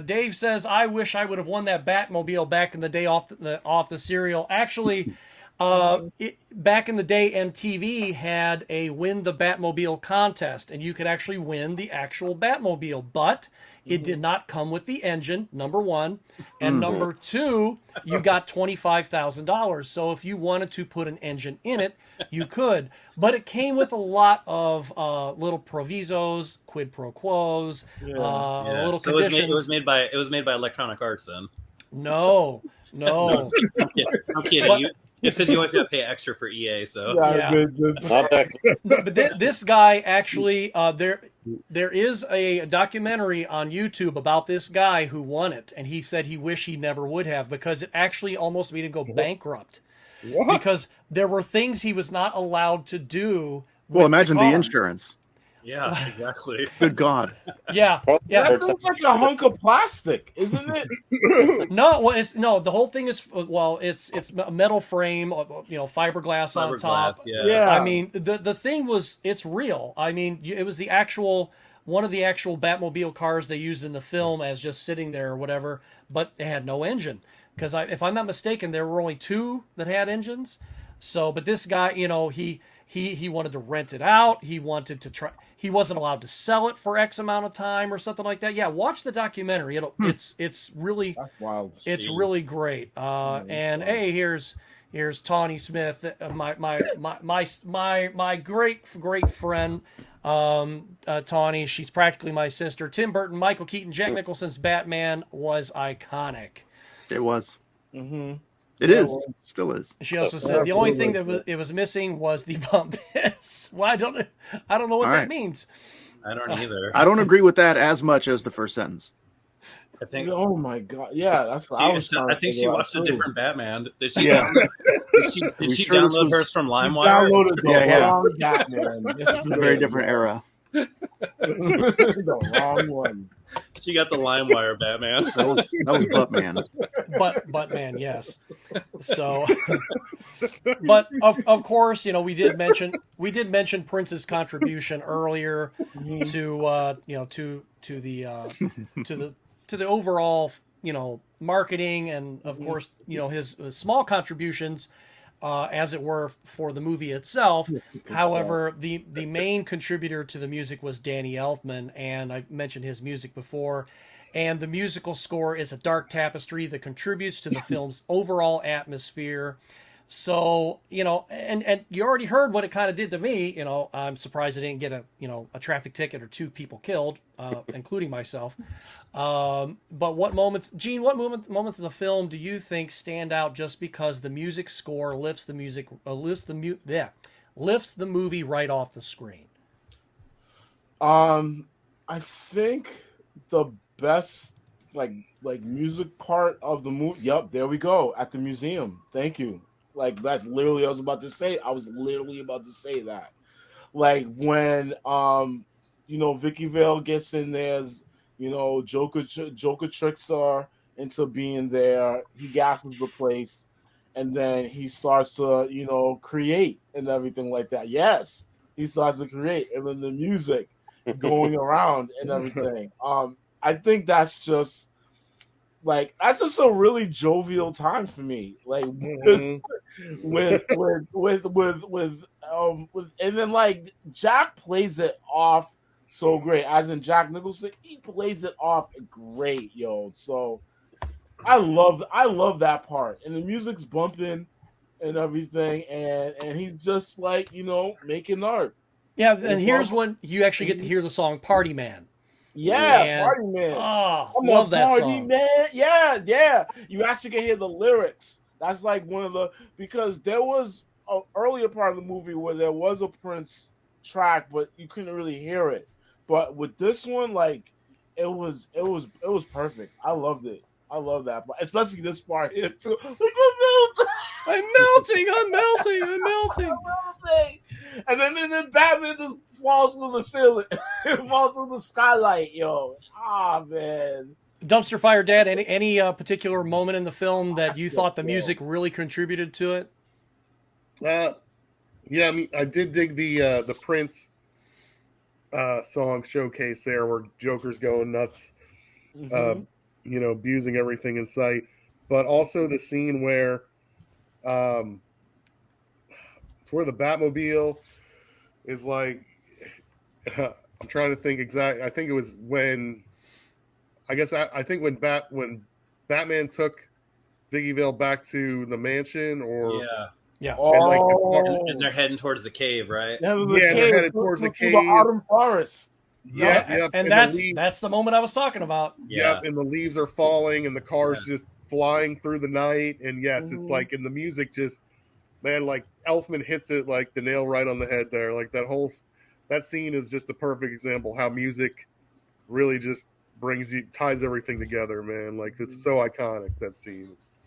Dave says, I wish I would have won that Batmobile back in the day off the serial. Actually, back in the day, MTV had a win the Batmobile contest, and you could actually win the actual Batmobile, but it did not come with the engine, number one, and number two, you got $25,000. So if you wanted to put an engine in it, you could, but it came with a lot of little provisos, quid pro quos, little so conditions. it was made by Electronic Arts then. No. I'm kidding. You said you always got to pay extra for EA, so Good. Not back. But this guy actually, there is a documentary on YouTube about this guy who won it, and he said he wished he never would have, because it actually almost made him go bankrupt. What? Because there were things he was not allowed to do. Well, imagine the car. insurance. yeah, exactly. Good God. Yeah. That looks like a hunk of plastic, isn't it? No, well, the whole thing is, it's a metal frame, fiberglass on top. Fiberglass, yeah. I mean, the thing was, it's real. I mean, it was one of the actual Batmobile cars they used in the film as just sitting there or whatever, but it had no engine. Because if I'm not mistaken, there were only two that had engines. So, but this guy, he wanted to rent it out. He wanted to try. He wasn't allowed to sell it for X amount of time or something like that. Yeah, watch the documentary. It's really That's wild. it's really great. And hey, here's Tawny Smith, my great friend. Tawny, she's practically my sister. Tim Burton, Michael Keaton, Jack Nicholson's Batman was iconic. It was. Mm-hmm. It is. Still is. She also said the only thing that it was missing was the bombast. Well, I don't know what that means. I don't either. I don't agree with that as much as the first sentence. I think. Oh my God! Yeah, that's what I was. I think she watched a different Batman. Did she? Yeah. Did she download hers from LimeWire? Downloaded the Yeah. wrong Batman. It's a very different era. The wrong one. She got the LimeWire Batman. That was Buttman. Buttman, yes. So, but of course, we did mention Prince's contribution earlier to the overall marketing, and of course his small contributions. As it were, for the movie itself. However, the main contributor to the music was Danny Elfman, and I mentioned his music before. And the musical score is a dark tapestry that contributes to the film's overall atmosphere. So, and you already heard what it kind of did to me. I'm surprised I didn't get a traffic ticket or two people killed, including myself. But what moments, Gene, what moments in the film do you think stand out just because the music score lifts the movie right off the screen? I think the best like music part of the movie. Yep, there we go, at the museum. Thank you. Like, that's literally I was about to say. I was literally about to say that. Like, when Vicky Vale gets in there, Joker tricks her into being there. He gasses the place, and then he starts to create and everything like that. Yes, he starts to create, and then the music going around and everything. I think that's just a really jovial time for me. Like, with and then like Jack plays it off so great. As in Jack Nicholson, he plays it off great, yo. So I love that part, and the music's bumping and everything, and he's just like making art. Yeah, and here's when you actually get to hear the song "Party Man." Yeah, Party Man. Oh, I'm love that party song. Man. Yeah. You actually can hear the lyrics. That's like one of the, because there was an earlier part of the movie where there was a Prince track, but you couldn't really hear it. But with this one, like, it was perfect. I loved it. I love that part, especially this part here too. I'm melting, I'm melting, I'm melting. And then Batman just falls through the ceiling, falls through the skylight, yo. Ah, man. Dumpster fire, Dad. Any particular moment in the film that you thought the music really contributed to it? Yeah, I mean, I did dig the Prince song showcase there, where Joker's going nuts, abusing everything in sight. But also the scene where, it's where the Batmobile is like, I'm trying to think exactly. I think it was when, I think when Batman took Vicky Vale back to the mansion, or yeah, and they're heading towards the cave, right? They're headed towards the cave, the autumn forest. Yeah, and that's the moment I was talking about. Yep, and the leaves are falling, and the car's just flying through the night, and yes, it's like, and the music just, man, like Elfman hits it like the nail right on the head there. Like that scene is just a perfect example how music really just ties everything together, man. Like, it's so iconic, that scene. It's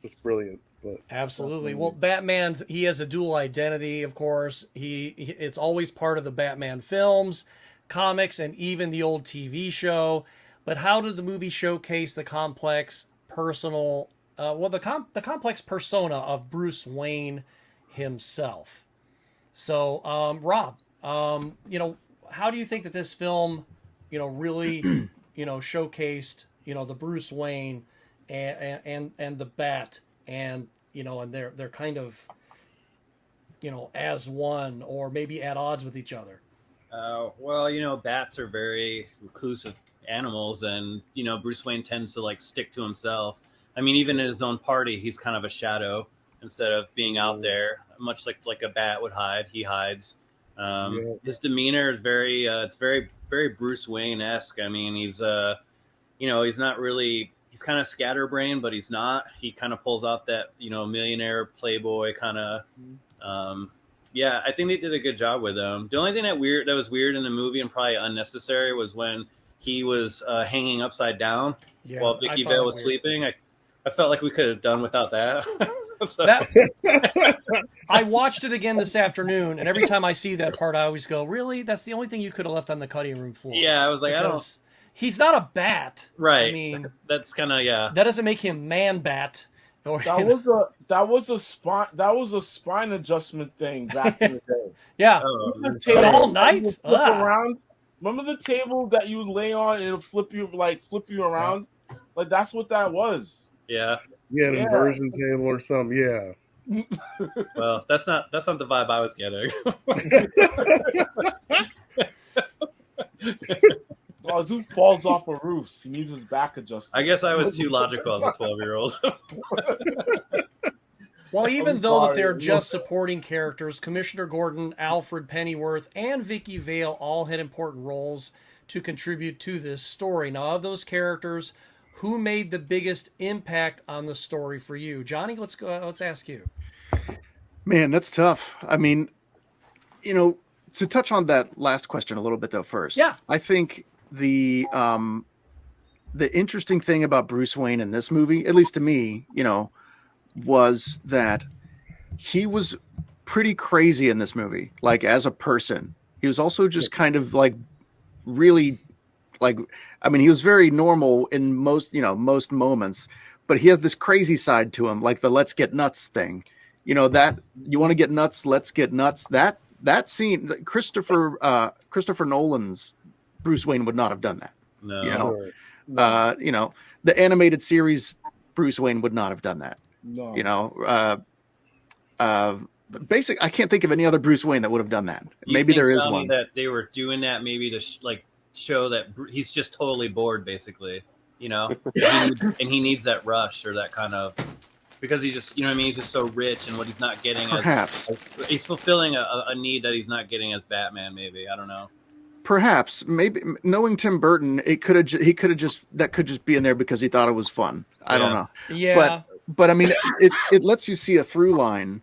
just brilliant. But absolutely. Well, Batman, he has a dual identity, of course. It's always part of the Batman films, comics, and even the old TV show. But how did the movie showcase the complex personal, the complex persona of Bruce Wayne himself? So, Rob, how do you think that this film, really, showcased, the Bruce Wayne and the Bat, and and they're kind of, as one, or maybe at odds with each other? Well, bats are very reclusive animals, and Bruce Wayne tends to like stick to himself. I mean, even in his own party, he's kind of a shadow instead of being out there, much like a bat would hide. He hides. His demeanor is very, it's very, very Bruce Wayne-esque. I mean, he's he's not really, he's kind of scatterbrained, but he's not. He kind of pulls off that, millionaire playboy kind of. I think they did a good job with him. The only thing that was weird in the movie and probably unnecessary was when he was hanging upside down while Vicky Vale was sleeping. I felt like we could have done without that. I watched it again this afternoon, and every time I see that part, I always go, "Really? That's the only thing you could have left on the cutting room floor?" Yeah, I was like, he's not a bat, right? I mean, that's kind of that doesn't make him Man Bat. That was a spine adjustment thing back in the day. Yeah, all night. Around. Remember the table that you would lay on and it'll flip you around? Like, that's what that was. Yeah. Yeah, an inversion table or something. Yeah. Well, that's not the vibe I was getting. Oh, dude falls off of roofs. He needs his back adjusted. I guess I was too logical as a 12-year-old. Well, even though that they're just supporting characters, Commissioner Gordon, Alfred Pennyworth, and Vicky Vale all had important roles to contribute to this story. Now, of those characters, who made the biggest impact on the story for you? Johnny, let's go. Let's ask you. Man, that's tough. I mean, to touch on that last question a little bit though first. Yeah. I think the interesting thing about Bruce Wayne in this movie, at least to me, was that he was pretty crazy in this movie. Like, as a person, he was also just kind of like really, like, I mean, he was very normal in most moments, but he has this crazy side to him, like the "let's get nuts" thing. That you want to get nuts, let's get nuts. That scene, Christopher Nolan's Bruce Wayne would not have done that. No. The animated series Bruce Wayne would not have done that. No. I can't think of any other Bruce Wayne that would have done that. Maybe there is one. That they were doing that maybe to show that he's just totally bored, basically. And he needs that rush or that kind of, because he's just, he's just so rich, and what he's not getting. Perhaps he's fulfilling a need that he's not getting as Batman. Maybe, I don't know. Perhaps, maybe, knowing Tim Burton, he could have just be in there because he thought it was fun. I don't know. Yeah. But I mean, it lets you see a through line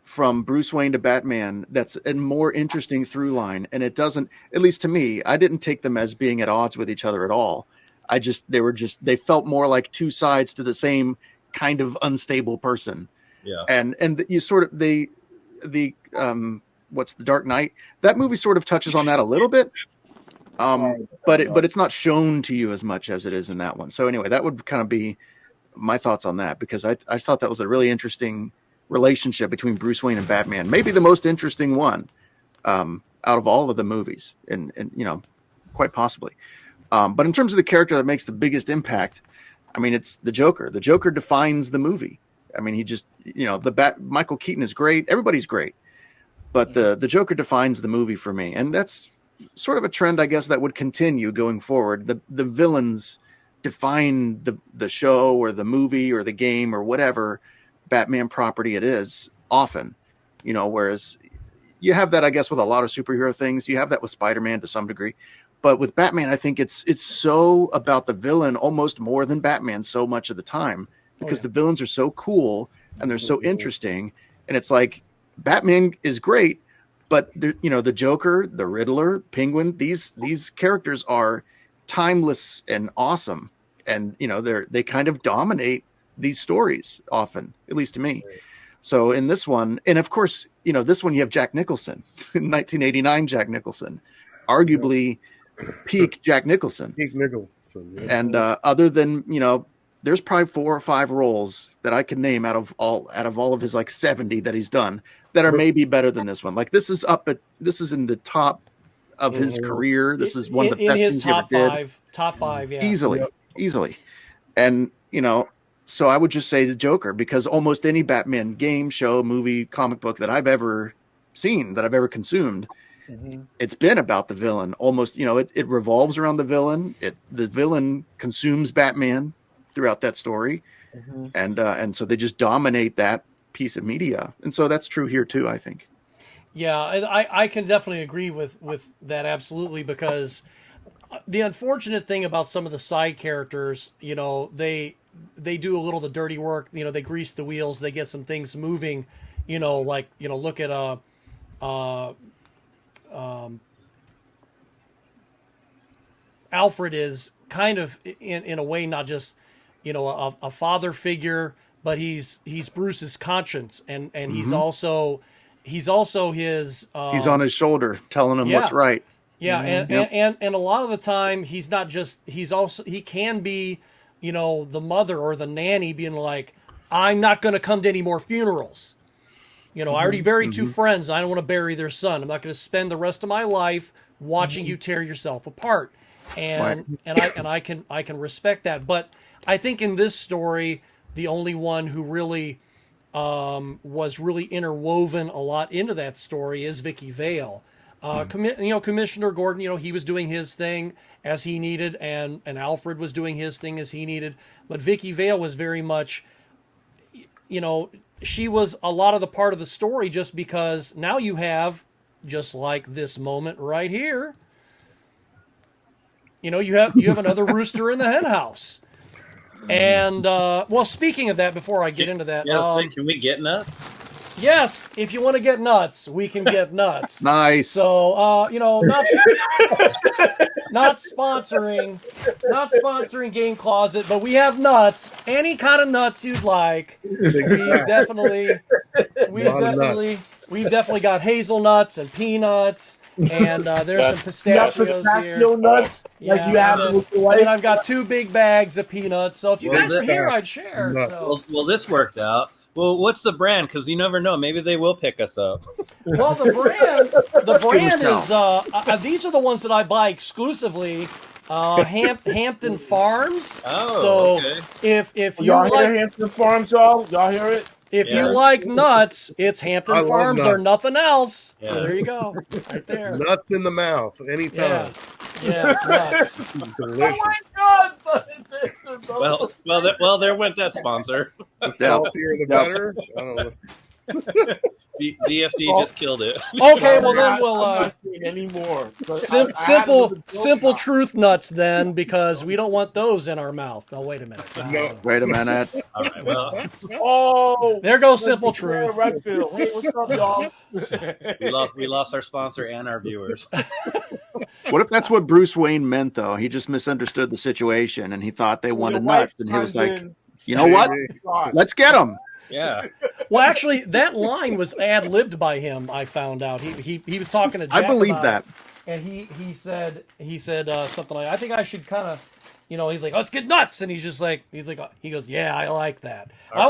from Bruce Wayne to Batman that's a more interesting through line, and it doesn't, at least to me, I didn't take them as being at odds with each other at all. they felt more like two sides to the same kind of unstable person. Yeah. And you sort of what's The Dark Knight? That movie sort of touches on that a little bit. But it's not shown to you as much as it is in that one. So anyway, that would kind of be my thoughts on that, because I thought that was a really interesting relationship between Bruce Wayne and Batman. Maybe the most interesting one out of all of the movies, and quite possibly. But in terms of the character that makes the biggest impact, I mean, it's the Joker. The Joker defines the movie. I mean, he just, Michael Keaton is great. Everybody's great. But the Joker defines the movie for me. And that's sort of a trend, I guess, that would continue going forward. The villains define the show or the movie or the game or whatever Batman property it is often, whereas you have that, I guess, with a lot of superhero things. You have that with Spider-Man to some degree. But with Batman, I think it's so about the villain almost more than Batman so much of the time, because the villains are so cool and they're so interesting. And it's like Batman is great, but the Joker, the Riddler, Penguin, these characters are timeless and awesome. And, they kind of dominate these stories often, at least to me. So in this one, and of course, this one you have Jack Nicholson, 1989 Jack Nicholson, arguably peak Jack Nicholson. Peak Nicholson. Yeah. And other than, there's probably 4 or 5 roles that I can name out of all of his like 70 that he's done that are maybe better than this one. Like this is in the top of his career. This is one of the best things he ever did. Top five, yeah. Easily. And, so I would just say the Joker, because almost any Batman game, show, movie, comic book that I've ever seen, that I've ever consumed, it's been about the villain. Almost, it revolves around the villain. The villain consumes Batman throughout that story. And so they just dominate that piece of media. And so that's true here too, I think. Yeah, I can definitely agree with that, absolutely, because the unfortunate thing about some of the side characters, they do a little of the dirty work. They grease the wheels. They get some things moving. Look at Alfred is kind of in a way not just a father figure, but he's Bruce's conscience, and he's also his he's on his shoulder telling him what's right. Yeah, and a lot of the time he's not just, he can be, the mother or the nanny being like, I'm not going to come to any more funerals. I already buried 2 friends. I don't want to bury their son. I'm not going to spend the rest of my life watching you tear yourself apart. And I can respect that. But I think in this story, the only one who really was really interwoven a lot into that story is Vicky Vale. Commissioner Gordon, he was doing his thing as he needed, and Alfred was doing his thing as he needed. But Vicky Vale was very much, she was a lot of the part of the story, just because now you have, just like this moment right here, you have another rooster in the hen house. And, speaking of that, before I get into that. Can we get nuts? Yes, if you want to get nuts, we can get nuts. Nice. So, not sponsoring Game Closet, but we have nuts. Any kind of nuts you'd like. We've definitely got hazelnuts and peanuts, and there's some pistachios here. Nuts, like you have with your wife. And I've got 2 big bags of peanuts. So if you guys were here, I'd share. So. Well, this worked out. Well, what's the brand? Because you never know. Maybe they will pick us up. Well, the brand is these are the ones that I buy exclusively. Hampton Farms. Oh, so okay. If you y'all like hear Hampton Farms, y'all hear it? If you like nuts, it's Hampton Farms or nothing else. Yeah. So there you go, right there. Nuts in the mouth anytime. Yeah, it's nuts. Delicious. Oh my God! Well, there went that sponsor. The saltier, the better. I don't know. DFD just killed it. Okay, well then we'll I'm not saying anymore. simple truth nuts then, because we don't want those in our mouth. Oh, wait a minute. No. Wait a minute. All right, well, Oh, There goes simple truth. Redfield. Hey, what's up, y'all? we lost our sponsor and our viewers. What if that's what Bruce Wayne meant, though? He just misunderstood the situation, and he thought they wanted nuts, and he was like, "You know what? Let's get them." Yeah, Well, actually, that line was ad-libbed by him. I found out he was talking to Jack I believe about that. it, and he said something like, "I think I should kind of." He's like, let's get nuts, and he goes, yeah, I like that. I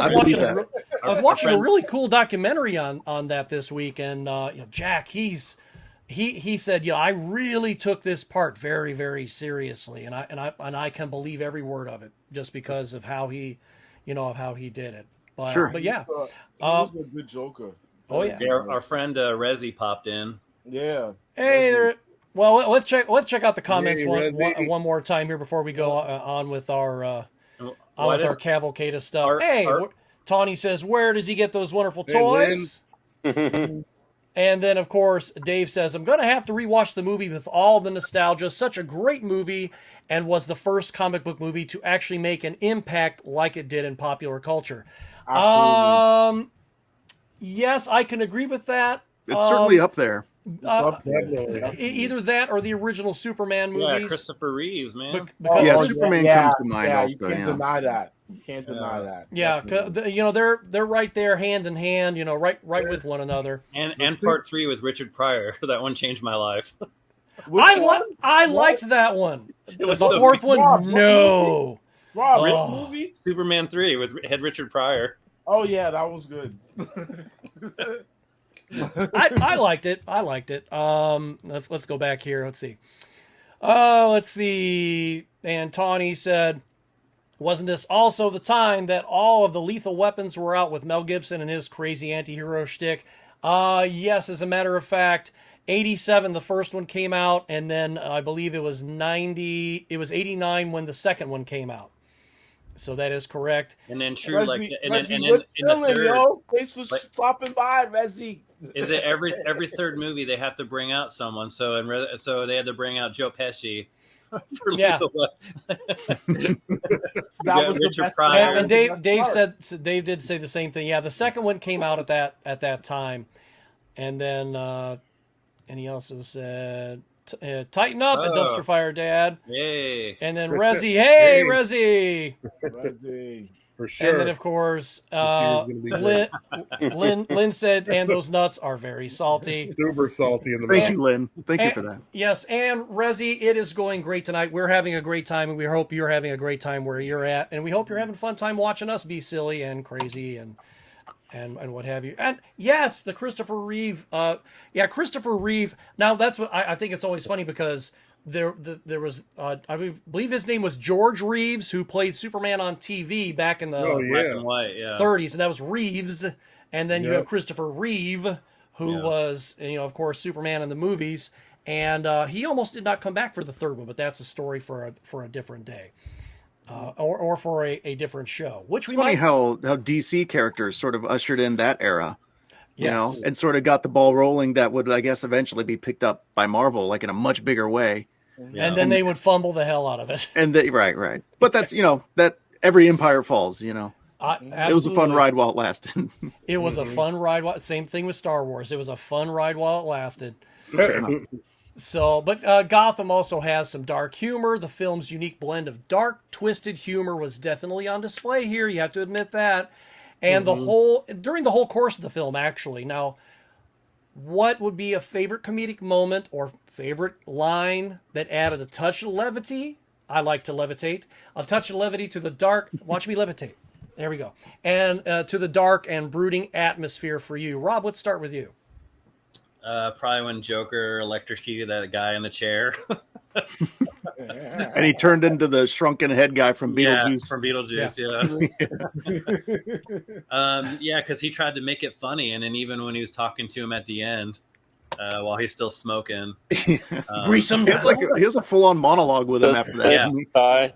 was watching a really cool documentary on that this week, and Jack, he said, I really took this part very, very seriously, and I can believe every word of it just because of how he did it. But, Sure. But yeah, He was a good Joker. Oh yeah. Our friend Rezi popped in. Yeah. Hey there. Well, let's check out the comments Hey, one more time here before we go on with our What is- our cavalcade of stuff. Our- Tawny says, where does he get those wonderful Hey, toys? And then, of course, Dave says, I'm going to have to rewatch the movie with all the nostalgia. Such a great movie, and was the first comic book movie to actually make an impact like it did in popular culture. Absolutely. Yes, I can agree with that. It's certainly up there. Either that or the original Superman movies. Yeah, Christopher Reeves, man. Because Yeah, Superman comes to mind Yeah, also, you can't yeah. deny that. You can't deny that. Yeah, Definitely. they're right there, hand in hand. Right with one another. And part 3 with Richard Pryor. That one changed my life. I liked that one. It was The so fourth good. one, no. Rob, Oh. movie? Superman 3 had Richard Pryor. Oh yeah, that was good. I liked it. Let's go back here. Let's see. Let's see. And Tawny said, wasn't this also the time that all of the Lethal Weapons were out with Mel Gibson and his crazy anti-hero shtick? Yes, as a matter of fact, 87 the first one came out, and then I believe it was 89 when the second one came out. So that is correct. And then true, Resi, in what's the chilling, third, yo? Thanks for like- stopping by, Resi. is it every third movie they have to bring out someone? So so they had to bring out Joe Pesci for Yeah. Lethal That got was the Richard best. Pryor. And Dave did say the same thing. Yeah, the second one came out at that time, and then and he also said, "Tighten up at Oh. Dumpster Fire, Dad." Yay! And then Resi, hey Hey. Resi, Resi. For sure. and then of course year's gonna be Lynn said, "And those nuts are very salty." Super salty in the Thank mouth. you, Lynn. Thank you for that. Yes, and Resi, it is going great tonight. We're having a great time, and we hope you're having a great time where you're at, and we hope you're having a fun time watching us be silly and crazy and what have you. And yes, the Christopher Reeve. Christopher Reeve. Now that's what I think. It's always funny because there was I believe his name was George Reeves, who played Superman on TV back in the Oh, yeah. Black and white, yeah. 30s, and that was Reeves. And then you Yep. have Christopher Reeve, who Yeah. was, of course, Superman in the movies. And he almost did not come back for the third one, but that's a story for a different day, or for a different show. Which It's we funny might. how DC characters sort of ushered in that era, you know, Yes. and sort of got the ball rolling that would, I guess, eventually be picked up by Marvel, like in a much bigger way. Yeah. And then they would fumble the hell out of it. And right. But that's, that every empire falls, It was a fun Absolutely. ride while it lasted. It was a fun ride. Same thing with Star Wars. It was a fun ride while it lasted. So, but Gotham also has some dark humor. The film's unique blend of dark, twisted humor was definitely on display here. You have to admit that. And during the whole course of the film, actually. Now, what would be a favorite comedic moment or favorite line that added a touch of levity? I like to levitate. A touch of levity to the dark. Watch me levitate. There we go. And to the dark and brooding atmosphere for you. Rob, let's start with you. Probably when Joker electrocuted that guy in the chair. And he turned into the shrunken head guy from Beetlejuice. Yeah, from Beetlejuice, yeah. Because he tried to make it funny, and then even when he was talking to him at the end, while he's still smoking, Grease him He has he has a full on monologue with him after that. Yeah. Hi.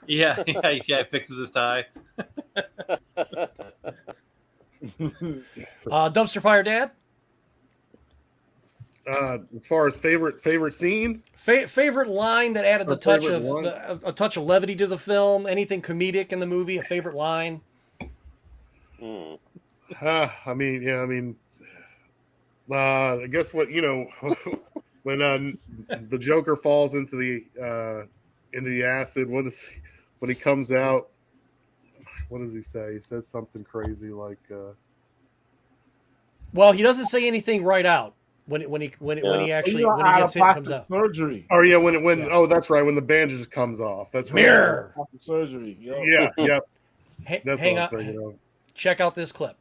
yeah, he fixes his tie. Dumpster fire dad. As far as favorite scene, Favorite line that added Or favorite line? a touch of levity to the film. Anything comedic in the movie? A favorite line? I mean, I guess what when the Joker falls into the acid. When he comes out? What does he say? He says something crazy like. Well, he doesn't say anything right out when he actually when he gets hit and comes out. Surgery. Oh yeah, oh that's right, when the bandage comes off. That's right. Mirror. After surgery. Yep. Yeah, yep. That's Hang what I'm on. thinking of. Check out this clip.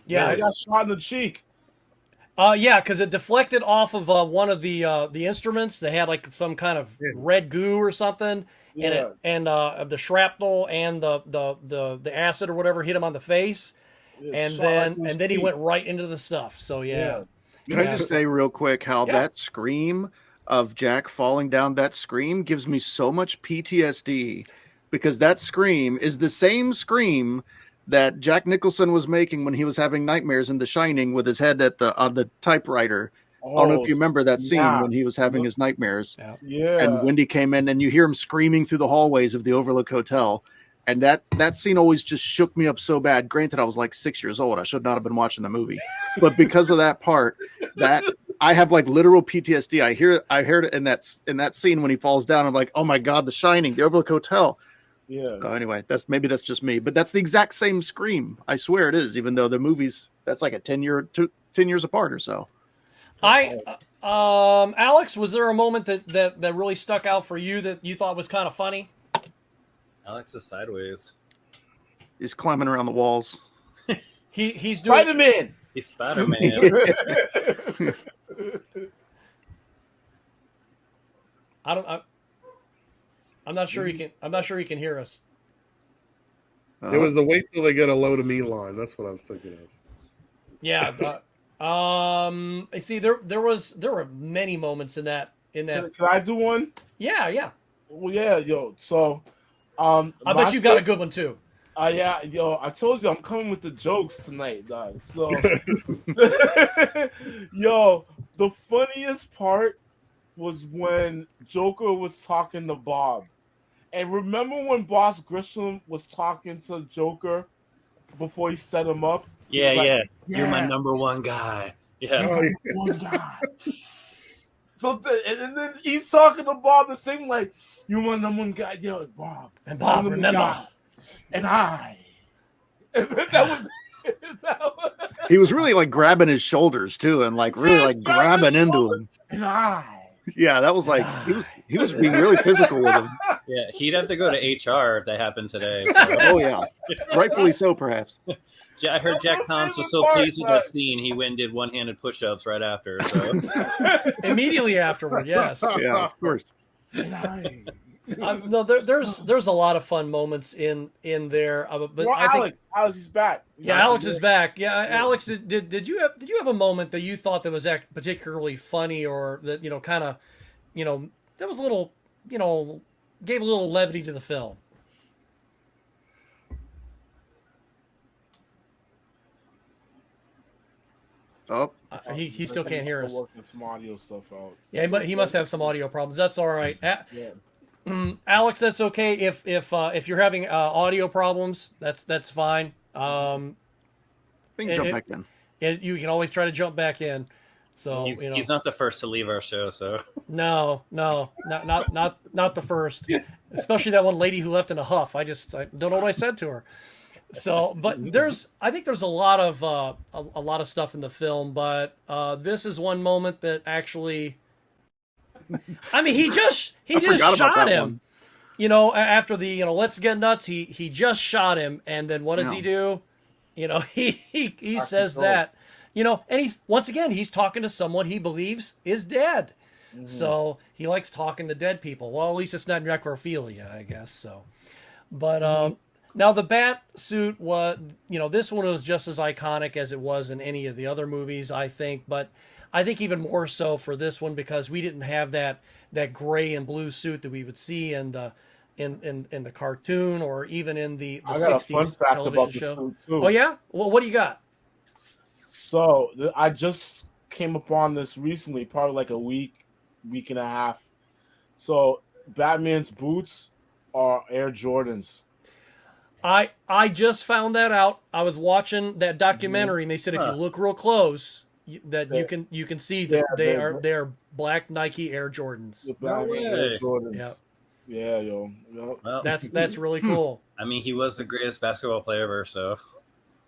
Yeah, Yeah, I got shot in the cheek. yeah, because it deflected off of one of the instruments. They had like some kind of red goo or something, Yeah. and the shrapnel and the acid or whatever hit him on the face, and then he went right into the stuff. So yeah. Can I just say real quick how that scream of Jack falling down that scream gives me so much PTSD, because that scream is the same scream that Jack Nicholson was making when he was having nightmares in The Shining with his head on the typewriter. I don't know if you remember that scene when he was having his nightmares. Yeah. And Wendy came in and you hear him screaming through the hallways of the Overlook Hotel. And that scene always just shook me up so bad. Granted, I was like 6 years old. I should not have been watching the movie. But because of that part, that I have like literal PTSD. I heard it in that scene when he falls down. I'm like, oh my God, The Shining, the Overlook Hotel. Yeah. So anyway, that's just me. But that's the exact same scream. I swear it is, even though the movies, that's like a 10 years apart or so. Alex, was there a moment that really stuck out for you that you thought was kind of funny? Alex is sideways. He's climbing around the walls. He's doing Spider-Man. He's Spider-Man. I'm not sure he can. I'm not sure he can hear us. It was the wait till they get a load of me line. That's what I was thinking of. Yeah. I see. There were many moments in that. Can I do one? Yeah. Well, yeah, yo. So, I bet you got a good one too. Yeah, yo. I told you I'm coming with the jokes tonight, dog. So, yo, the funniest part was when Joker was talking to Bob. And remember when Boss Grisham was talking to Joker before he set him up? Yeah. You're my number one guy. Yeah. One guy. So and then he's talking to Bob the same like, you're my number one guy, yo, Bob. And Bob, remember. Guy. And I. And that was he was really like grabbing his shoulders too, and like really like grabbing into him. And I. Yeah, that was like he was being really physical with him. Yeah, he'd have to go to HR if that happened today. So. Oh yeah, rightfully so, perhaps. I heard Jack Palance was so pleased with that scene, he went and did one-handed push-ups right after. So immediately afterward, yes. Yeah, of course. No, there's a lot of fun moments in there, but well, I think Alex is back. Yeah, Alex is back. Yeah, Alex, did you have a moment that you thought that was particularly funny, or that kind of, that was a little, gave a little levity to the film? Oh, he still can't hear us. Working some audio stuff out. Yeah, he must have some audio problems. That's all right. Alex, that's okay. If you're having audio problems, that's fine. We can jump back in. You can always try to jump back in. So he's not the first to leave our show. So no, not the first. Especially that one lady who left in a huff. I don't know what I said to her. So, but I think there's a lot of stuff in the film, but this is one moment that actually, I mean, he just shot him, after the, let's get nuts. He just shot him. And then what does he do? He says that, and he's talking to someone he believes is dead. Mm-hmm. So he likes talking to dead people. Well, at least it's not necrophilia, I guess. So, but, now the bat suit was, this one was just as iconic as it was in any of the other movies, I think. But I think even more so for this one because we didn't have that gray and blue suit that we would see in the in the cartoon or even in the I got a fun 60s fact television about the show. suit too. Oh yeah? Well, what do you got? So I just came upon this recently, probably like a week and a half. So Batman's boots are Air Jordans. I just found that out. I was watching that Mhm. documentary, and they said if you Huh. look real close, that They- you can see Yeah, that they are black Nike Air Jordans. the No Batman Air way. Jordans. Yeah, Yeah, yo. Yep. Well, that's really cool. I mean, he was the greatest basketball player ever, so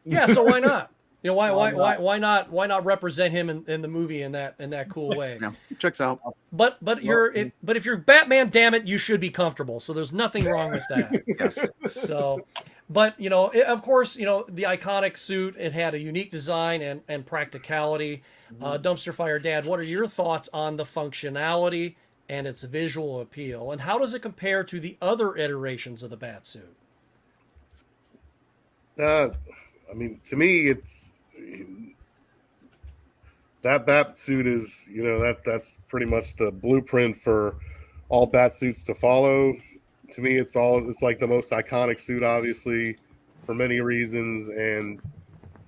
Yeah, so why not? You know, Why why not represent him in the movie in that cool way? Yeah, checks out. But if you're Batman, damn it, you should be comfortable. So there's nothing wrong with that. Yes. So, but of course, the iconic suit, it had a unique design and practicality. Dumpster Fire Dad, what are your thoughts on the functionality and its visual appeal, and how does it compare to the other iterations of the bat suit? I mean, to me, it's that bat suit is, that's pretty much the blueprint for all bat suits to follow. To me, it's like the most iconic suit, obviously, for many reasons. And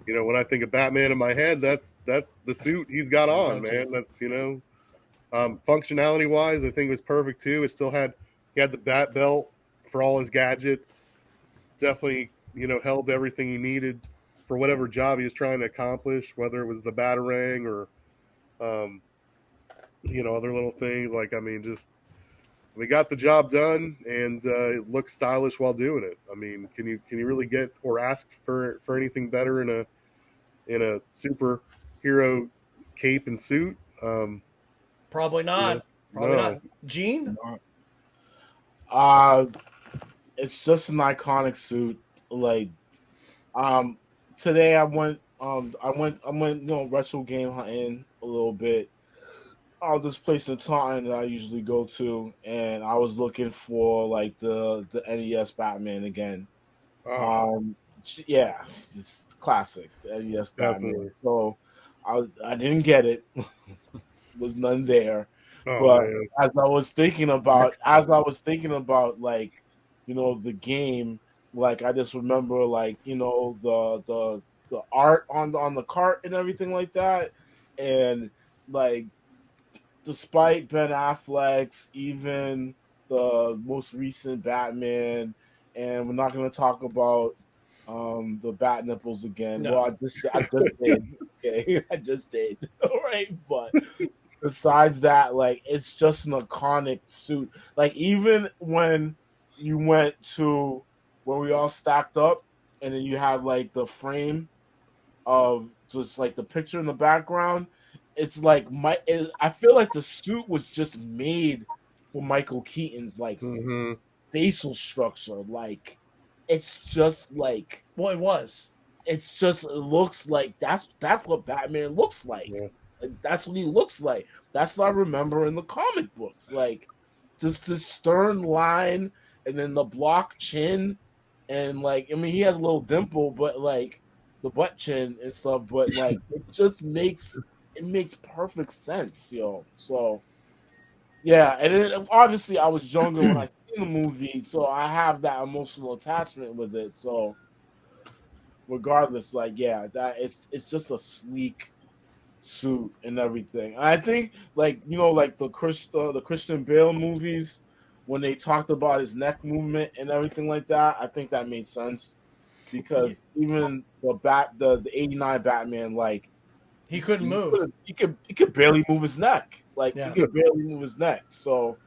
when I think of Batman in my head, that's the suit he's got on, man. That's functionality wise, I think it was perfect too. He had the bat belt for all his gadgets. Definitely, held everything he needed for whatever job he was trying to accomplish, whether it was the Batarang or, other little things. Like, I mean, just we got the job done, and it looked stylish while doing it. I mean, can you really get or ask for anything better in a superhero cape and suit? Probably not. Probably no. not. Gene? It's just an iconic suit. Like, today I went retro game hunting a little bit. This place in Taunton that I usually go to, and I was looking for like the NES Batman again. Oh, Yeah, it's classic, the NES Batman. Definitely. So I didn't get it. Was none there. oh But man. as I was thinking about like, the game, like I just remember like, the art on the cart and everything like that. And like despite Ben Affleck's, even the most recent Batman, and we're not gonna talk about the bat nipples again. No. Well, I just did. Okay, I just did. All right, but besides that, like it's just an iconic suit. Like even when you went to where we all stacked up, and then you had like the frame of just like the picture in the background. It's like I feel like the suit was just made for Michael Keaton's like Mm-hmm. facial structure. Like it's just like Well, it was. it looks like that's what Batman looks like. Yeah. That's what he looks like. That's what I remember in the comic books. Like just this stern line and then the block chin, and like I mean he has a little dimple, but like the butt chin and stuff, but like it makes perfect sense, yo. So yeah, and then obviously I was younger when I seen the movie, so I have that emotional attachment with it. So regardless, like yeah, that it's just a sleek suit and everything. And I think like like the Christian Bale movies when they talked about his neck movement and everything like that, I think that made sense because even the 89 Batman, like He couldn't move. he could barely move his neck. Like Yeah. he could barely move his neck. So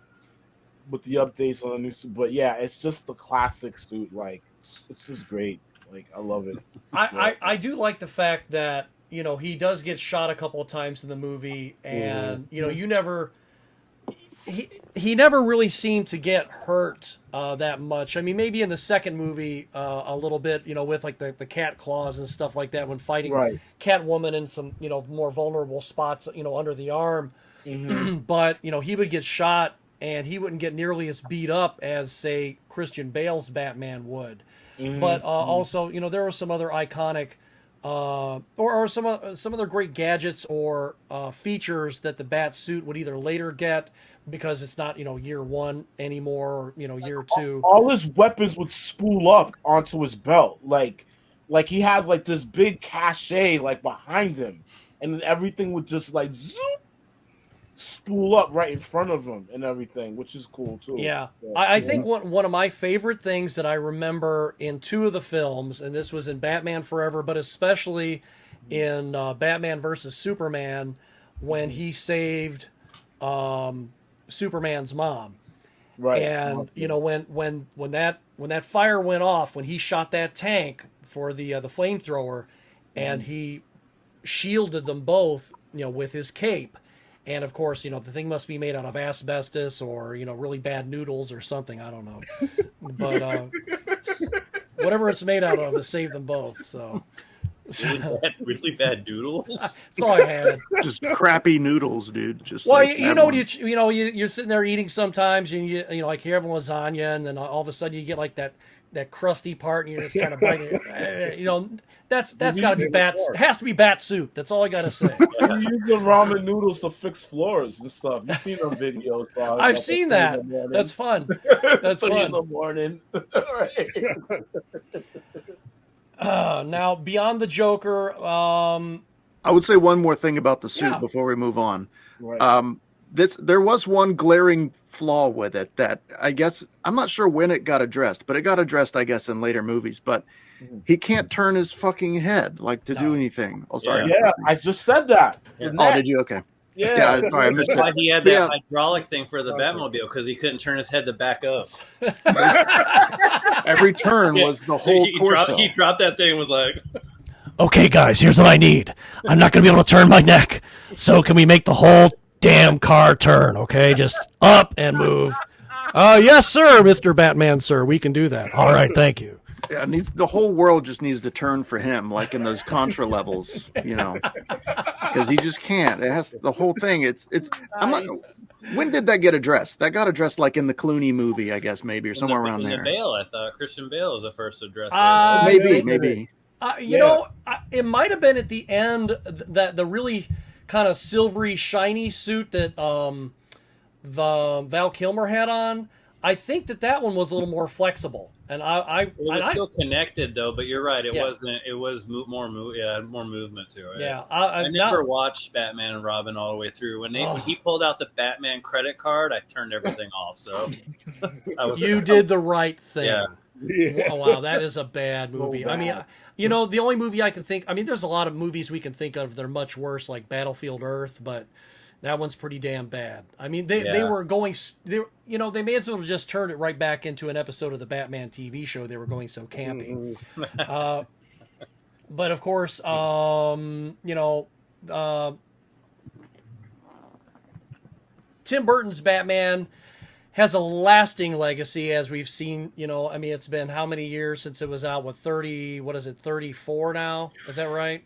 with the updates on the new suit, but yeah, it's just the classic suit. Like it's just great. Like I love it. I do like the fact that he does get shot a couple of times in the movie, and you never he never really seemed to get hurt that much. I mean, maybe in the second movie a little bit, with like the cat claws and stuff like that when fighting Right. Catwoman in some more vulnerable spots under the arm. Mm-hmm. But he would get shot and he wouldn't get nearly as beat up as say Christian Bale's Batman would. Mm-hmm. But also, there were some other iconic or some other great gadgets or features that the bat suit would either later get because it's not year one anymore, or year two. All his weapons would spool up onto his belt, like he had like this big cachet like behind him, and everything would just like zoom, spool up right in front of him and everything, which is cool too. Yeah, So, I think one of my favorite things that I remember in two of the films, and this was in Batman Forever, but especially in Batman versus Superman, when he saved Superman's mom. right. And when that fire went off, when he shot that tank for the flamethrower, and he shielded them both, with his cape. And of course, the thing must be made out of asbestos or really bad noodles or something. I don't know, but whatever it's made out of, it saved them both. So Really bad noodles. that's all I had. Just crappy noodles, dude. Just Well, like you that know, one. you're sitting there eating sometimes, and like you're having lasagna, and then all of a sudden you get like that crusty part, and you're just trying to bite it. That's got to be bat. It has to be bat soup. That's all I got to say. You use the ramen noodles to fix floors and stuff. You've seen them videos, dog. I've seen that. That's fun. That's 3 in fun. the morning. Right. Now, beyond the Joker, I would say one more thing about the suit Yeah. before we move on. Right. There was one glaring flaw with it that I guess I'm not sure when it got addressed, but it got addressed, I guess, in later movies. But he can't turn his fucking head like to do anything. Oh, sorry. Yeah, I just said that. The Yeah. Oh, neck. did you? Okay. Yeah. Yeah, sorry, I missed That's it. why he had that Yeah. hydraulic thing for the Batmobile, because he couldn't turn his head to back up. Every turn was the whole torso. He dropped that thing and was like, okay, guys, here's what I need. I'm not going to be able to turn my neck. So can we make the whole damn car turn, okay? Just up and move. Yes, sir, Mr. Batman, sir. We can do that. All right, thank you. Yeah, the whole world just needs to turn for him, like in those Contra levels, because he just can't. It has the whole thing. It's. I'm not. When did that get addressed? That got addressed like in the Clooney movie, I guess, maybe, or somewhere around there. Bale, I thought Christian Bale was the first to address Maybe. It might have been at the end that the really kind of silvery, shiny suit that the Val Kilmer had on. I think that one was a little more flexible, and It was still connected though, but you're right. It wasn't. It was more movement to it. Yeah, I never watched Batman and Robin all the way through. When he pulled out the Batman credit card, I turned everything off. So you did the right thing. Yeah. Oh, wow, that is a bad movie. bad. I mean, the only movie I can think. I mean, there's a lot of movies we can think of that are much worse, like Battlefield Earth, but that one's pretty damn bad. I mean, they were going. They may as well have just turned it right back into an episode of the Batman TV show. They were going so campy. But of course, Tim Burton's Batman has a lasting legacy, as we've seen. I mean, it's been how many years since it was out? 34 now? Is that right?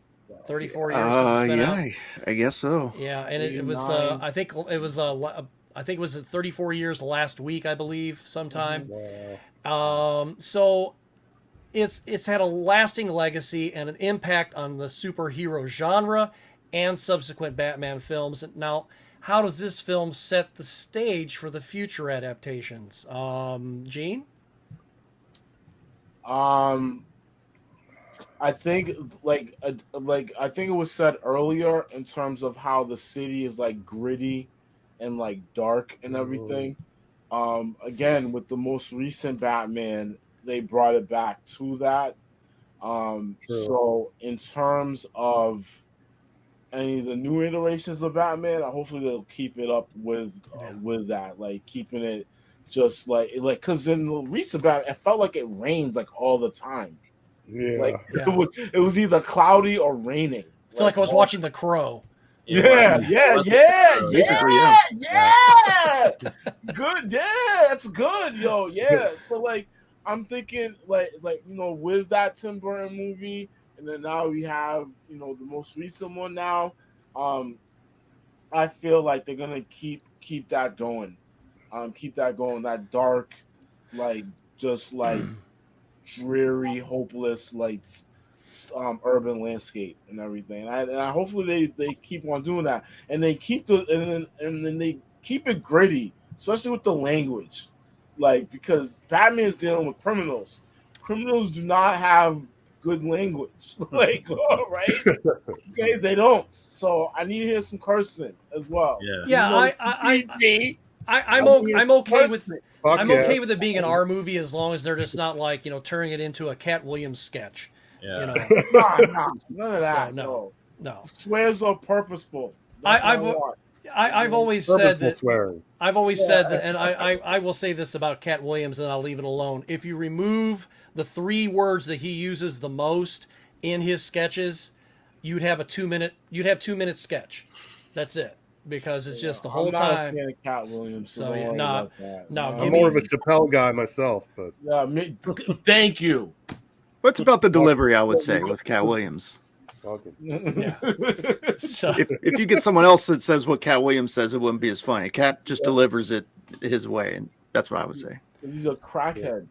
34 years since it's been out. I guess so. Yeah, and it was. I think it was. I think it was 34 years last week, I believe, sometime. So it's had a lasting legacy and an impact on the superhero genre and subsequent Batman films. Now, how does this film set the stage for the future adaptations? Gene? I think I think it was said earlier in terms of how the city is like gritty and like dark and everything. Again, with the most recent Batman, they brought it back to that. So in terms of any of the new iterations of Batman, hopefully they'll keep it up with that, like keeping it just like because in the recent Batman, it felt like it rained like all the time. Yeah. Like it was either cloudy or raining. I feel like I was watching The Crow. Yeah. Basically, Good, that's good, yo, yeah. So like, I'm thinking like with that Tim Burton movie, and then now we have the most recent one now. I feel like they're gonna keep that going, that dark, like just like dreary, hopeless, like urban landscape and everything. And hopefully they keep on doing that, and they keep then they keep it gritty, especially with the language, like because Batman is dealing with criminals. Criminals do not have good language, like right? Okay, they don't. So I need to hear some cursing as well. Yeah, I'm okay with okay with it being an R movie as long as they're just not like turning it into a Cat Williams sketch. Yeah. Nah, none of that. So, no. Swears are purposeful. I've always said that. Swearing. I've always said that, and I will say this about Cat Williams, and I'll leave it alone. If you remove the 3 words that he uses the most in his sketches, you'd have a 2-minute sketch. That's it. Because it's just the whole time. I'm not a fan of Cat Williams, so I'm more of a Chappelle guy myself, but thank you. What's about the delivery? I would say with Cat Williams. Yeah. So if you get someone else that says what Cat Williams says, it wouldn't be as funny. Cat just delivers it his way, and that's what I would say. He's a crackhead.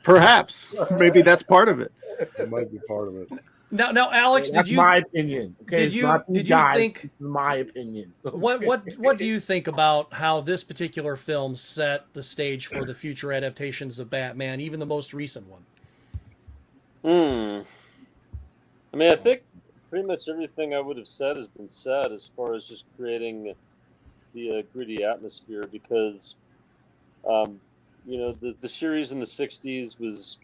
Perhaps, maybe that's part of it. It might be part of it. Now, Alex, that's my opinion. Okay, did you think? My opinion. What do you think about how this particular film set the stage for the future adaptations of Batman, even the most recent one? I mean, I think pretty much everything I would have said has been said as far as just creating the gritty atmosphere because, the series in the 60s was,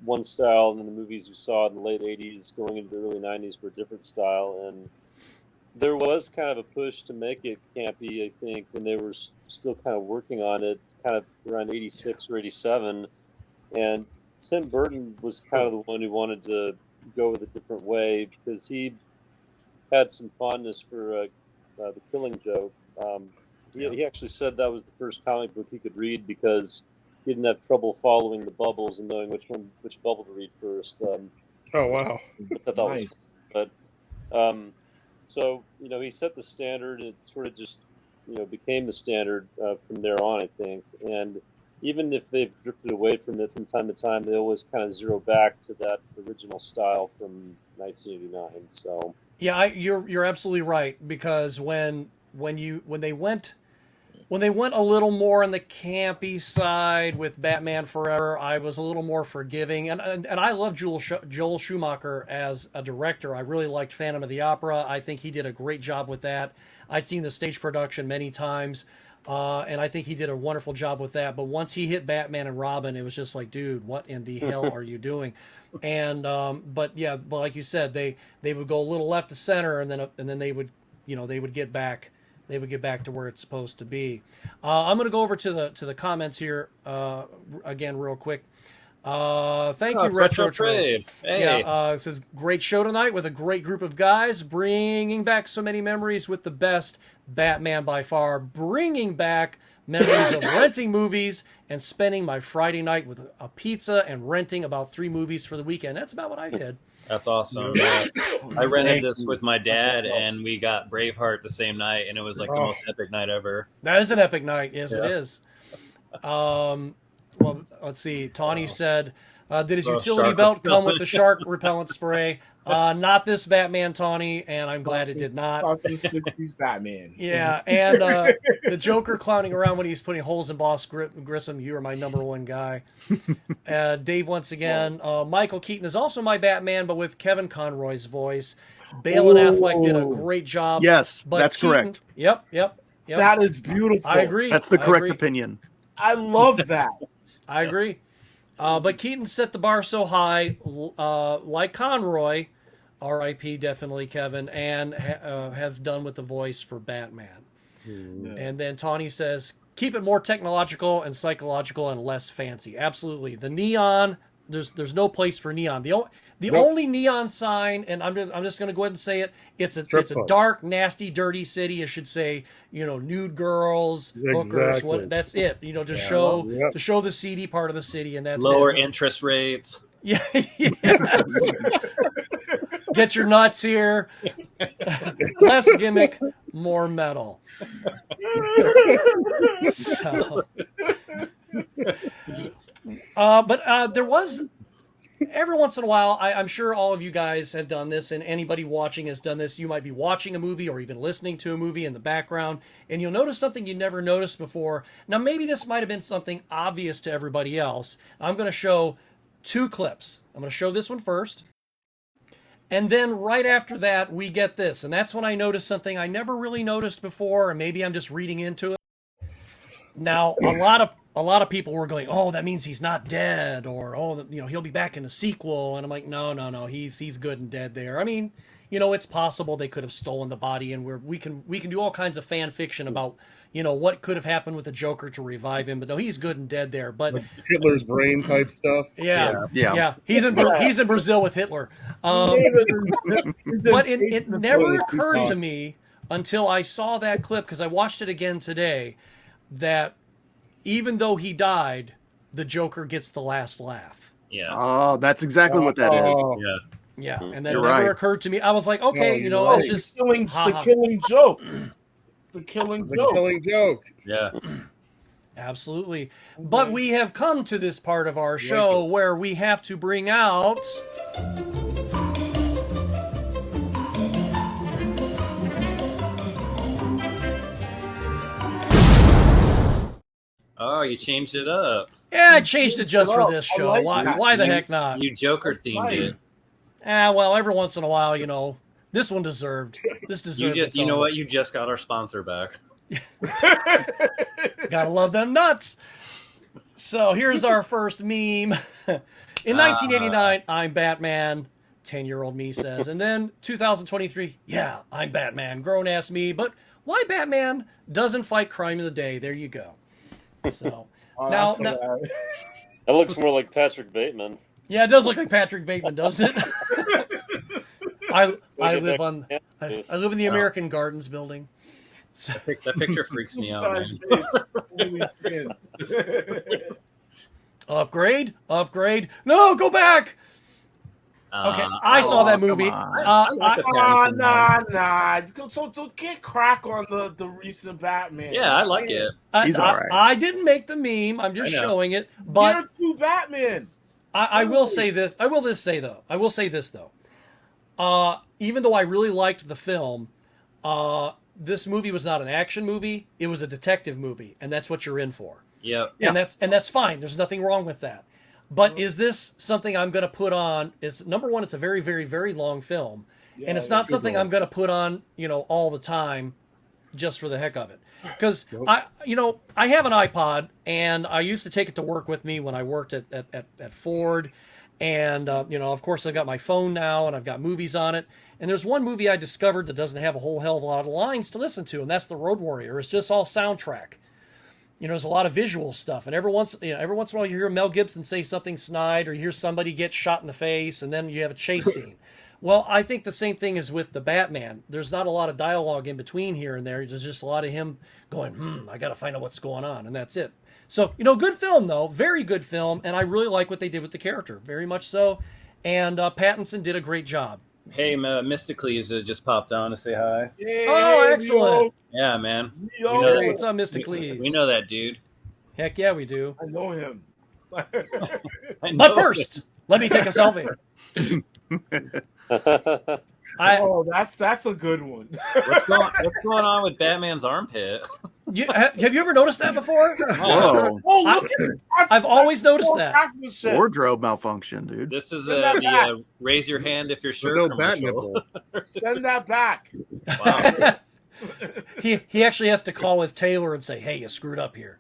one style, and then the movies we saw in the late 80s going into the early 90s were a different style. And there was kind of a push to make it campy, I think, when they were still kind of working on it, kind of around 86 or 87. And Tim Burton was kind of the one who wanted to go with a different way because he had some fondness for the Killing Joke. He actually said that was the first comic book he could read because he didn't have trouble following the bubbles and knowing which bubble to read first. Oh wow, I thought nice. Was, but so he set the standard. And it sort of just became the standard from there on, I think. And even if they've drifted away from it from time to time, they always kind of zero back to that original style from 1989. So yeah, you're absolutely right because when they went a little more on the campy side with Batman Forever, I was a little more forgiving, and I love Joel Schumacher as a director. I really liked Phantom of the Opera. I think he did a great job with that. I'd seen the stage production many times. And I think he did a wonderful job with that. But once he hit Batman and Robin, it was just like, dude, what in the hell are you doing? And but like you said, they would go a little left to center, and then they would get back to where it's supposed to be. I'm going to go over to the comments here again real quick. Thank you, Retro Trade. Hey. Yeah, it says great show tonight with a great group of guys, bringing back so many memories with the best Batman by far, bringing back memories of renting movies and spending my Friday night with a pizza and renting about 3 movies for the weekend. That's about what I did. That's awesome. I rented this with my dad, and we got Braveheart the same night, and it was like the most epic night ever. That is an epic night. Yes, it is. Well, let's see. Tawny said, did his utility belt come with the shark repellent spray? Not this Batman, Tawny, and I'm glad it did not. Talk to the 60s Batman. Yeah, and the Joker clowning around when he's putting holes in Boss Grissom. You are my number one guy. Dave, once again, Michael Keaton is also my Batman, but with Kevin Conroy's voice. Bale and Affleck did a great job. Yes, but that's Keaton, correct. Yep. That is beautiful. I agree. That's the correct opinion. I love that. I agree. But Keaton set the bar so high, like Conroy, R.I.P. definitely, Kevin, and has done with the voice for Batman. Mm. And then Tawny says, keep it more technological and psychological and less fancy. Absolutely. The neon, there's no place for neon. The only neon sign, and I'm just going to go ahead and say it. It's a dark, nasty, dirty city. It should say, nude girls, hookers. That's it. To show the seedy part of the city, and that's lower interest rates. Yeah. Yes. Get your nuts here. Less gimmick, more metal. So, but there was every once in a while, I'm sure all of you guys have done this, and anybody watching has done this. You might be watching a movie or even listening to a movie in the background, and you'll notice something you never noticed before. Now, maybe this might have been something obvious to everybody else. I'm going to show 2 clips. I'm going to show this one first. And then right after that, we get this. And that's when I noticed something I never really noticed before, and maybe I'm just reading into it. Now, a lot of people were going, "Oh, that means he's not dead," or "Oh, he'll be back in a sequel." And I'm like, no, he's good and dead there. I mean, it's possible they could have stolen the body, and we can do all kinds of fan fiction about what could have happened with the Joker to revive him. But no, he's good and dead there. But like Hitler's brain type stuff. Yeah. He's in Brazil with Hitler. But it never occurred to me until I saw that clip, because I watched it again today, that even though he died, the Joker gets the last laugh. Yeah. Oh, that's exactly what that is. Yeah. Yeah, and that You're never right. occurred to me. I was like, okay, it's just the killing joke. The killing joke. Yeah. Absolutely. But we have come to this part of our show where we have to bring out... Oh, you changed it up. Yeah, I changed it just for this show. like Why the heck not? You Joker themed it. Well, every once in a while, this one deserved. This deserved. You know what? You just got our sponsor back. Gotta love them nuts. So here's our first meme. In 1989, I'm Batman. 10-year-old me says. And then 2023, yeah, I'm Batman. Grown-ass me. But why Batman doesn't fight crime of the day? There you go. So now, that looks more like Patrick Bateman. Yeah, it does look like Patrick Bateman, doesn't it? I live in the American Gardens building. So. That picture freaks me out. Upgrade. No, go back. Okay, I saw that movie. Nah. So get crack on the recent Batman. Yeah, I like it. He's all right. I didn't make the meme. I'm just showing it. But you're too Batman. I will say this. I will say this though. Even though I really liked the film, this movie was not an action movie. It was a detective movie, and that's what you're in for. Yep. And that's fine. There's nothing wrong with that. But is this something I'm going to put on? It's number one. It's a very, very, very long film, and it's not something I'm going to put on, all the time, just for the heck of it. Because I have an iPod, and I used to take it to work with me when I worked at Ford, and of course I've got my phone now, and I've got movies on it. And there's one movie I discovered that doesn't have a whole hell of a lot of lines to listen to, and that's The Road Warrior. It's just all soundtrack. There's a lot of visual stuff, and every once in a while you hear Mel Gibson say something snide, or you hear somebody get shot in the face, and then you have a chase scene. Well, I think the same thing is with the Batman. There's not a lot of dialogue in between here and there. There's just a lot of him going, I got to find out what's going on, and that's it. So, good film, though. Very good film, and I really like what they did with the character. Very much so. And Pattinson did a great job. Hey, Mysticles just popped on to say hi. Hey, oh, excellent. Yeah, man. What's up, Mysticles? We know that dude. Heck yeah, we do. I know him. But first, let me take a selfie. That's a good one. What's going on with Batman's armpit? Have you ever noticed that before? Whoa. I've always noticed that. Wardrobe malfunction, dude. This is the raise your hand if you're sure commercial. Send that back. Wow. He actually has to call his tailor and say, "Hey, you screwed up here."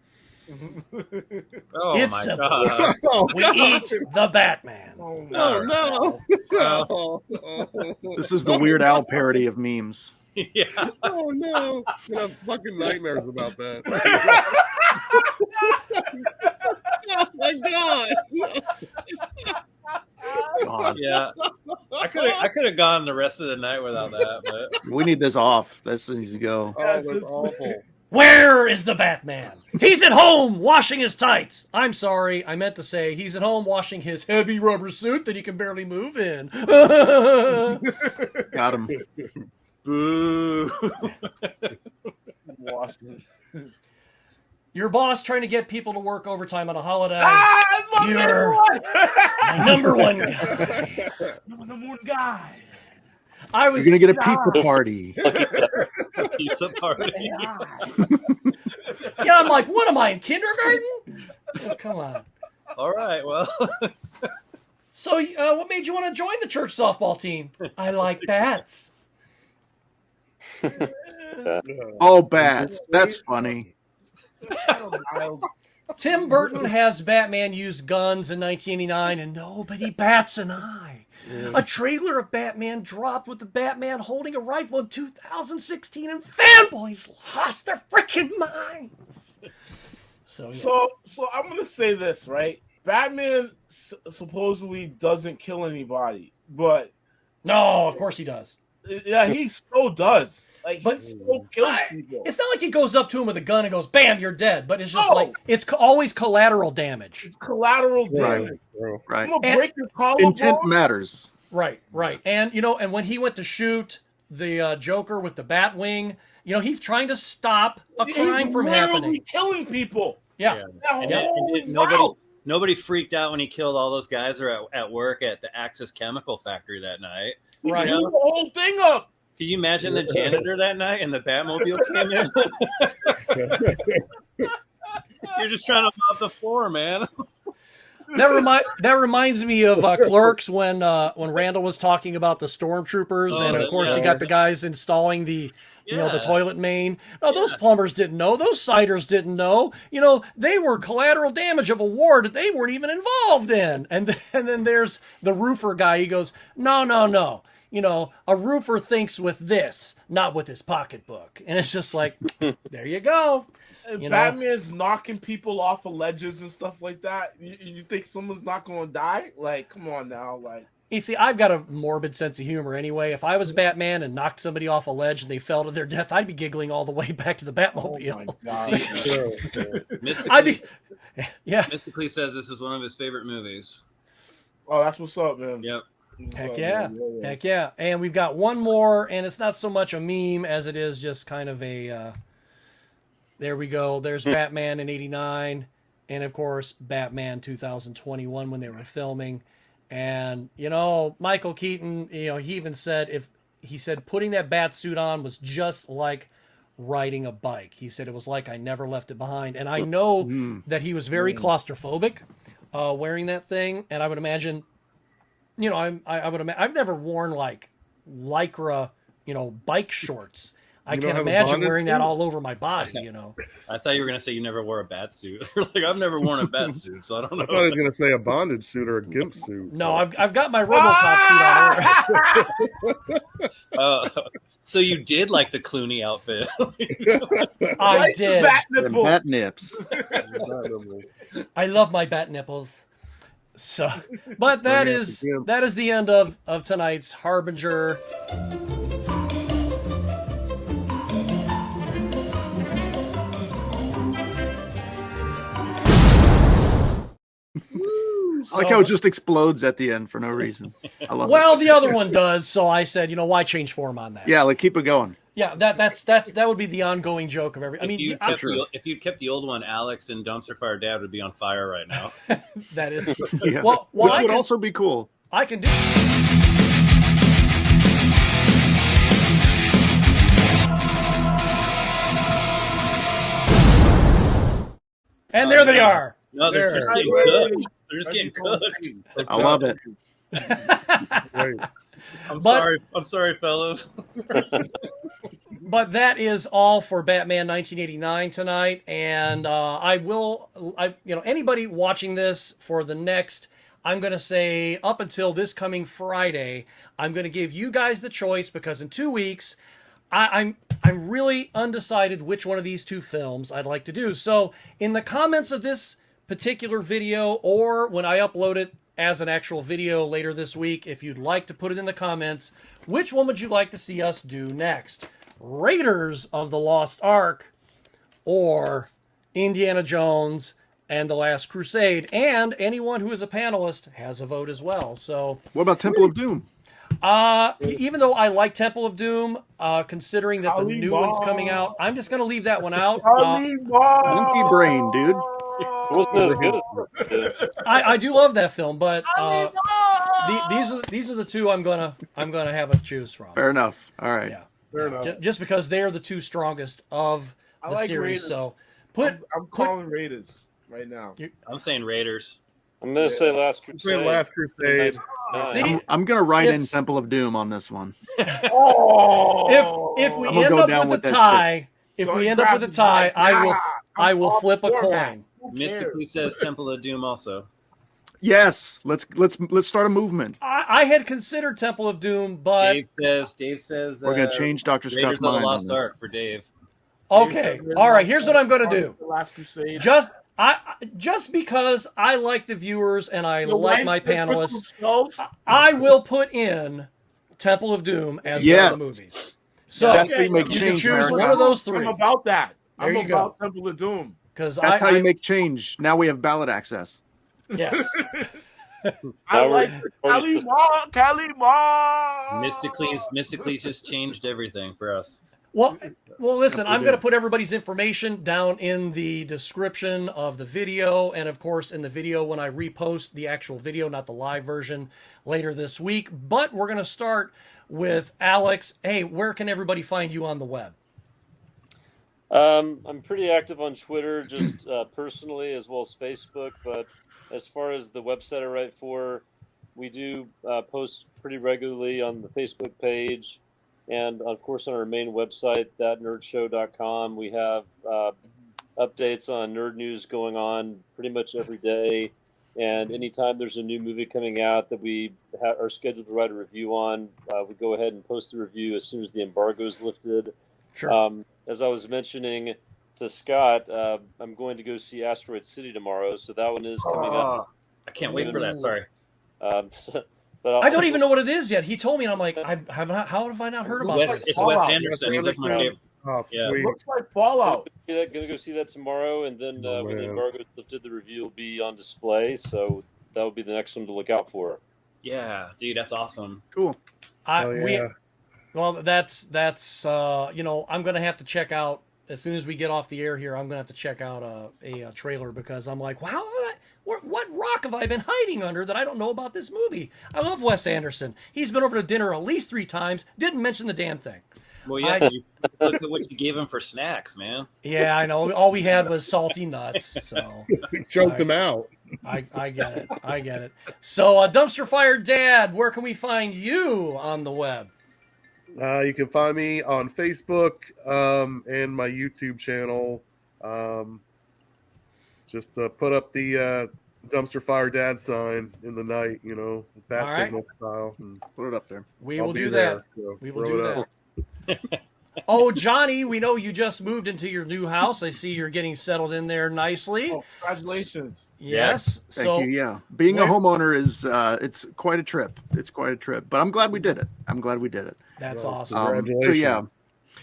Oh it's my simple. God. We eat the Batman. Oh no. This is the Weird Al parody of memes. Yeah. Oh no. I'm gonna have fucking nightmares about that. Oh my God. Yeah. I could have gone the rest of the night without that, but We need this off. This needs to go. Oh, that's awful. Where is the Batman? He's at home washing his tights. I'm sorry, I meant to say he's at home washing his heavy rubber suit that he can barely move in. Got him. boo. Your boss trying to get people to work overtime on a holiday. That's my You're my number one guy. number one guy. I was You're gonna get a pizza party. Pizza party. Yeah, I'm like, what am I in kindergarten? Oh, come on. All right, well. So, what made you want to join the church softball team? I like bats. Oh, bats. That's funny. Tim Burton has Batman use guns in 1989, and nobody bats an eye. A trailer of Batman dropped with the Batman holding a rifle in 2016, and fanboys lost their freaking minds. So, yeah. So I'm gonna say this, right? Batman supposedly doesn't kill anybody, but No, of course he does. yeah, he so does. Like, But- he so kills people. It's not like he goes up to him with a gun and goes, bam, you're dead. But it's just No. like, it's always collateral damage. It's collateral Right. damage. Right. I'm gonna And- break your collarbone. Intent matters. Right. And, and when he went to shoot the Joker with the Batwing, he's trying to stop a crime from literally happening. killing people. Yeah. And nobody freaked out when he killed all those guys that are at work at the Axis Chemical Factory that night. He Right. blew the whole thing up. Could you imagine the janitor that night and the Batmobile came in? You're just trying to mop the floor, man. That reminds me of Clerks when Randall was talking about the stormtroopers, and of course you got the guys installing the the toilet main. No, those plumbers didn't know. Those ciders didn't know. They were collateral damage of a war that they weren't even involved in. And then there's the roofer guy. He goes, no. A roofer thinks with this, not with his pocketbook. And it's just like, there you go. Batman's knocking people off of ledges and stuff like that. You think someone's not going to die? Like, come on now. Like, You see, I've got a morbid sense of humor anyway. If I was Batman and knocked somebody off a ledge and they fell to their death, I'd be giggling all the way back to the Batmobile. oh my God. I'd be, yeah. Mystically says this is one of his favorite movies. Oh, that's what's up, man. Yep. Heck yeah. Heck yeah. And we've got one more, and it's not so much a meme as it is just kind of a, there we go. There's Batman in 89, and of course, Batman 2021 when they were filming. And, Michael Keaton, he even said, putting that bat suit on was just like riding a bike. He said it was like I never left it behind. And I know that he was very claustrophobic wearing that thing. And I would imagine, I've never worn like Lycra, bike shorts. I can't imagine wearing that all over my body, I thought you were going to say you never wore a bat suit. Like, I've never worn a bat suit, so I don't know. I thought he was going to say a bondage suit or a gimp suit. No, I've got my RoboCop suit on. So you did like the Clooney outfit. I did. Bat nips. I love my bat nipples. So, but that is the end of tonight's Harbinger. I like how it just explodes at the end for no reason. I love it. Well, the other one does, so I said, why change form on that? Yeah, like keep it going. Yeah, that would be the ongoing joke of every. If you kept the old one, Alex and Dumpster Fire Dad would be on fire right now. That is. Yeah. Well, Which would also be cool. I can do. And there they are. No, they're just getting cooked. They're just getting cooked. I love it. I'm sorry, fellas. But that is all for Batman 1989 tonight, and anybody watching this for the next, I'm going to say up until this coming Friday, I'm going to give you guys the choice because in 2 weeks, I'm really undecided which one of these two films I'd like to do. So in the comments of this particular video, or when I upload it as an actual video later this week, if you'd like to put it in the comments, which one would you like to see us do next? Raiders of the Lost Ark or Indiana Jones and the Last Crusade? And anyone who is a panelist has a vote as well. So what about Temple of Doom? Even though I like Temple of Doom, considering that the new one's coming out, I'm just going to leave that one out. Monkey brain, dude. It wasn't as good as I do love that film, but these are the two I'm gonna have us choose from. Fair enough. All right. Yeah, Fair enough. just because they are the two strongest of I the like series. Raiders. So I'm calling Raiders right now. I'm saying Raiders. I'm going to say Last Crusade. Last Crusade. See, I'm gonna write in It's- Temple of Doom on this one. Oh, if we I'm gonna end go up down with with a that tie, if Don't we end up with a grab tie, me. I will I'm flip a all for coin. that. Mystically says Temple of Doom also. Yes, let's start a movement. I had considered Temple of Doom, but Dave says We're gonna change Dr. Raiders Scott's of the mind on Lost this. Ark for Dave. okay, all right. Here's what I'm gonna do. Last Crusade. Just because I like the viewers and I Your like wife's my the Crystal panelists, Skulls? I will put in Temple of Doom as one of the movies. So That's how you make you can change, choose America. one of those three. I'm about that. There I'm you go. about Temple of Doom. Because That's how you make change. Now we have ballot access. yes. I Now like we're- Kalima. Mystically just changed everything for us. Well, listen, I'm going to put everybody's information down in the description of the video, and of course in the video when I repost the actual video, not the live version, later this week. But we're going to start with Alex. Hey, where can everybody find you on the web? I'm pretty active on Twitter, just personally, as well as Facebook. But as far as the website I write for, we do post pretty regularly on the Facebook page. And, of course, on our main website, thatnerdshow.com, we have updates on nerd news going on pretty much every day. And anytime there's a new movie coming out that we are scheduled to write a review on, we go ahead and post the review as soon as the embargo is lifted. Sure. As I was mentioning to Scott, I'm going to go see Asteroid City tomorrow, so that one is coming up. I can't wait for that. Sorry. But I don't even know what it is yet. He told me, and I'm like, how have I not heard about this? It's Wes Anderson. He's like my favorite. Oh, Yeah. sweet. Looks like Fallout. Going to go see that tomorrow, and then when the man. embargo is lifted, the review will be on display, so that will be the next one to look out for. Yeah, dude, that's awesome. Cool. Well, that's I'm going to have to check out as soon as we get off the air here. I'm going to have to check out a trailer because I'm like, wow, what rock have I been hiding under that I don't know about this movie? I love Wes Anderson. He's been over to dinner at least 3 times. Didn't mention the damn thing. Well, yeah, you look at what you gave him for snacks, man. Yeah, I know. All we had was salty nuts. So Choked him out. I get it. I get it. So, Dumpster Fire Dad, where can we find you on the web? You can find me on Facebook and my YouTube channel. Just put up the Dumpster Fire Dad sign in the night, bat All right. signal style. And Put it up there. We I'll will be do there, that. so We will throw do it up. that. Oh, Johnny, we know you just moved into your new house. I see you're getting settled in there nicely. Oh, congratulations. Yes. Thank So you. Yeah, being a where- homeowner is it's quite a trip. It's quite a trip, but I'm glad we did it. that's Well, awesome. So Congratulations. yeah,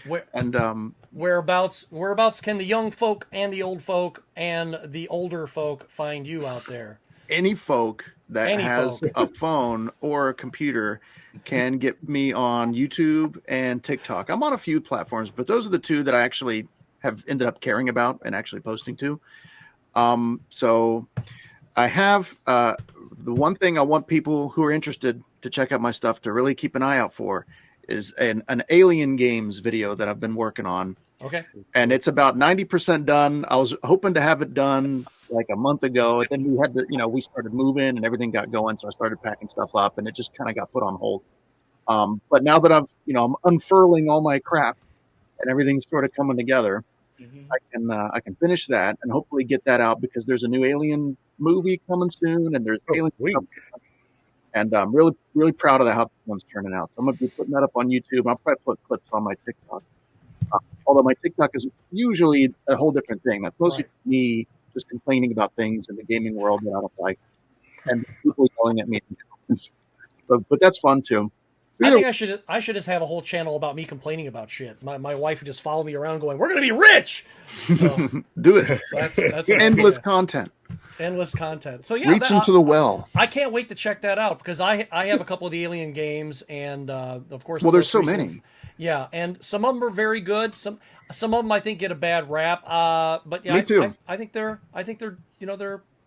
Where, and whereabouts can the young folk and the old folk and the older folk find you out there? any folk that Any has folk. a phone or a computer can get me on YouTube and TikTok. I'm on a few platforms, but those are the two that I actually have ended up caring about and actually posting to. So I have the one thing I want people who are interested to check out my stuff to really keep an eye out for is an Alien Games video that I've been working on. Okay. And it's about 90% done. I was hoping to have it done like a month ago. And then we had to, we started moving and everything got going. So I started packing stuff up and it just kind of got put on hold. But now that I'm unfurling all my crap and everything's sort of coming together, I can finish that and hopefully get that out because there's a new Alien movie coming soon and there's Alien sweet. stuff. And I'm really, really proud of how this one's turning out. So I'm going to be putting that up on YouTube. I'll probably put clips on my TikTok. Although my TikTok is usually a whole different thing. That's mostly me just complaining about things in the gaming world that I don't like, and people yelling at me. But that's fun too. I think I should just have a whole channel about me complaining about shit. My wife would just follow me around going, "We're gonna be rich." So Do it. that's Endless content. Endless content. So yeah, Reach into the well. I can't wait to check that out because I have a couple of the Alien games, and of course, Well, the there's most so recent- many. Yeah, and some of them are very good. Some of them I think get a bad rap. But yeah, Me too. I think they're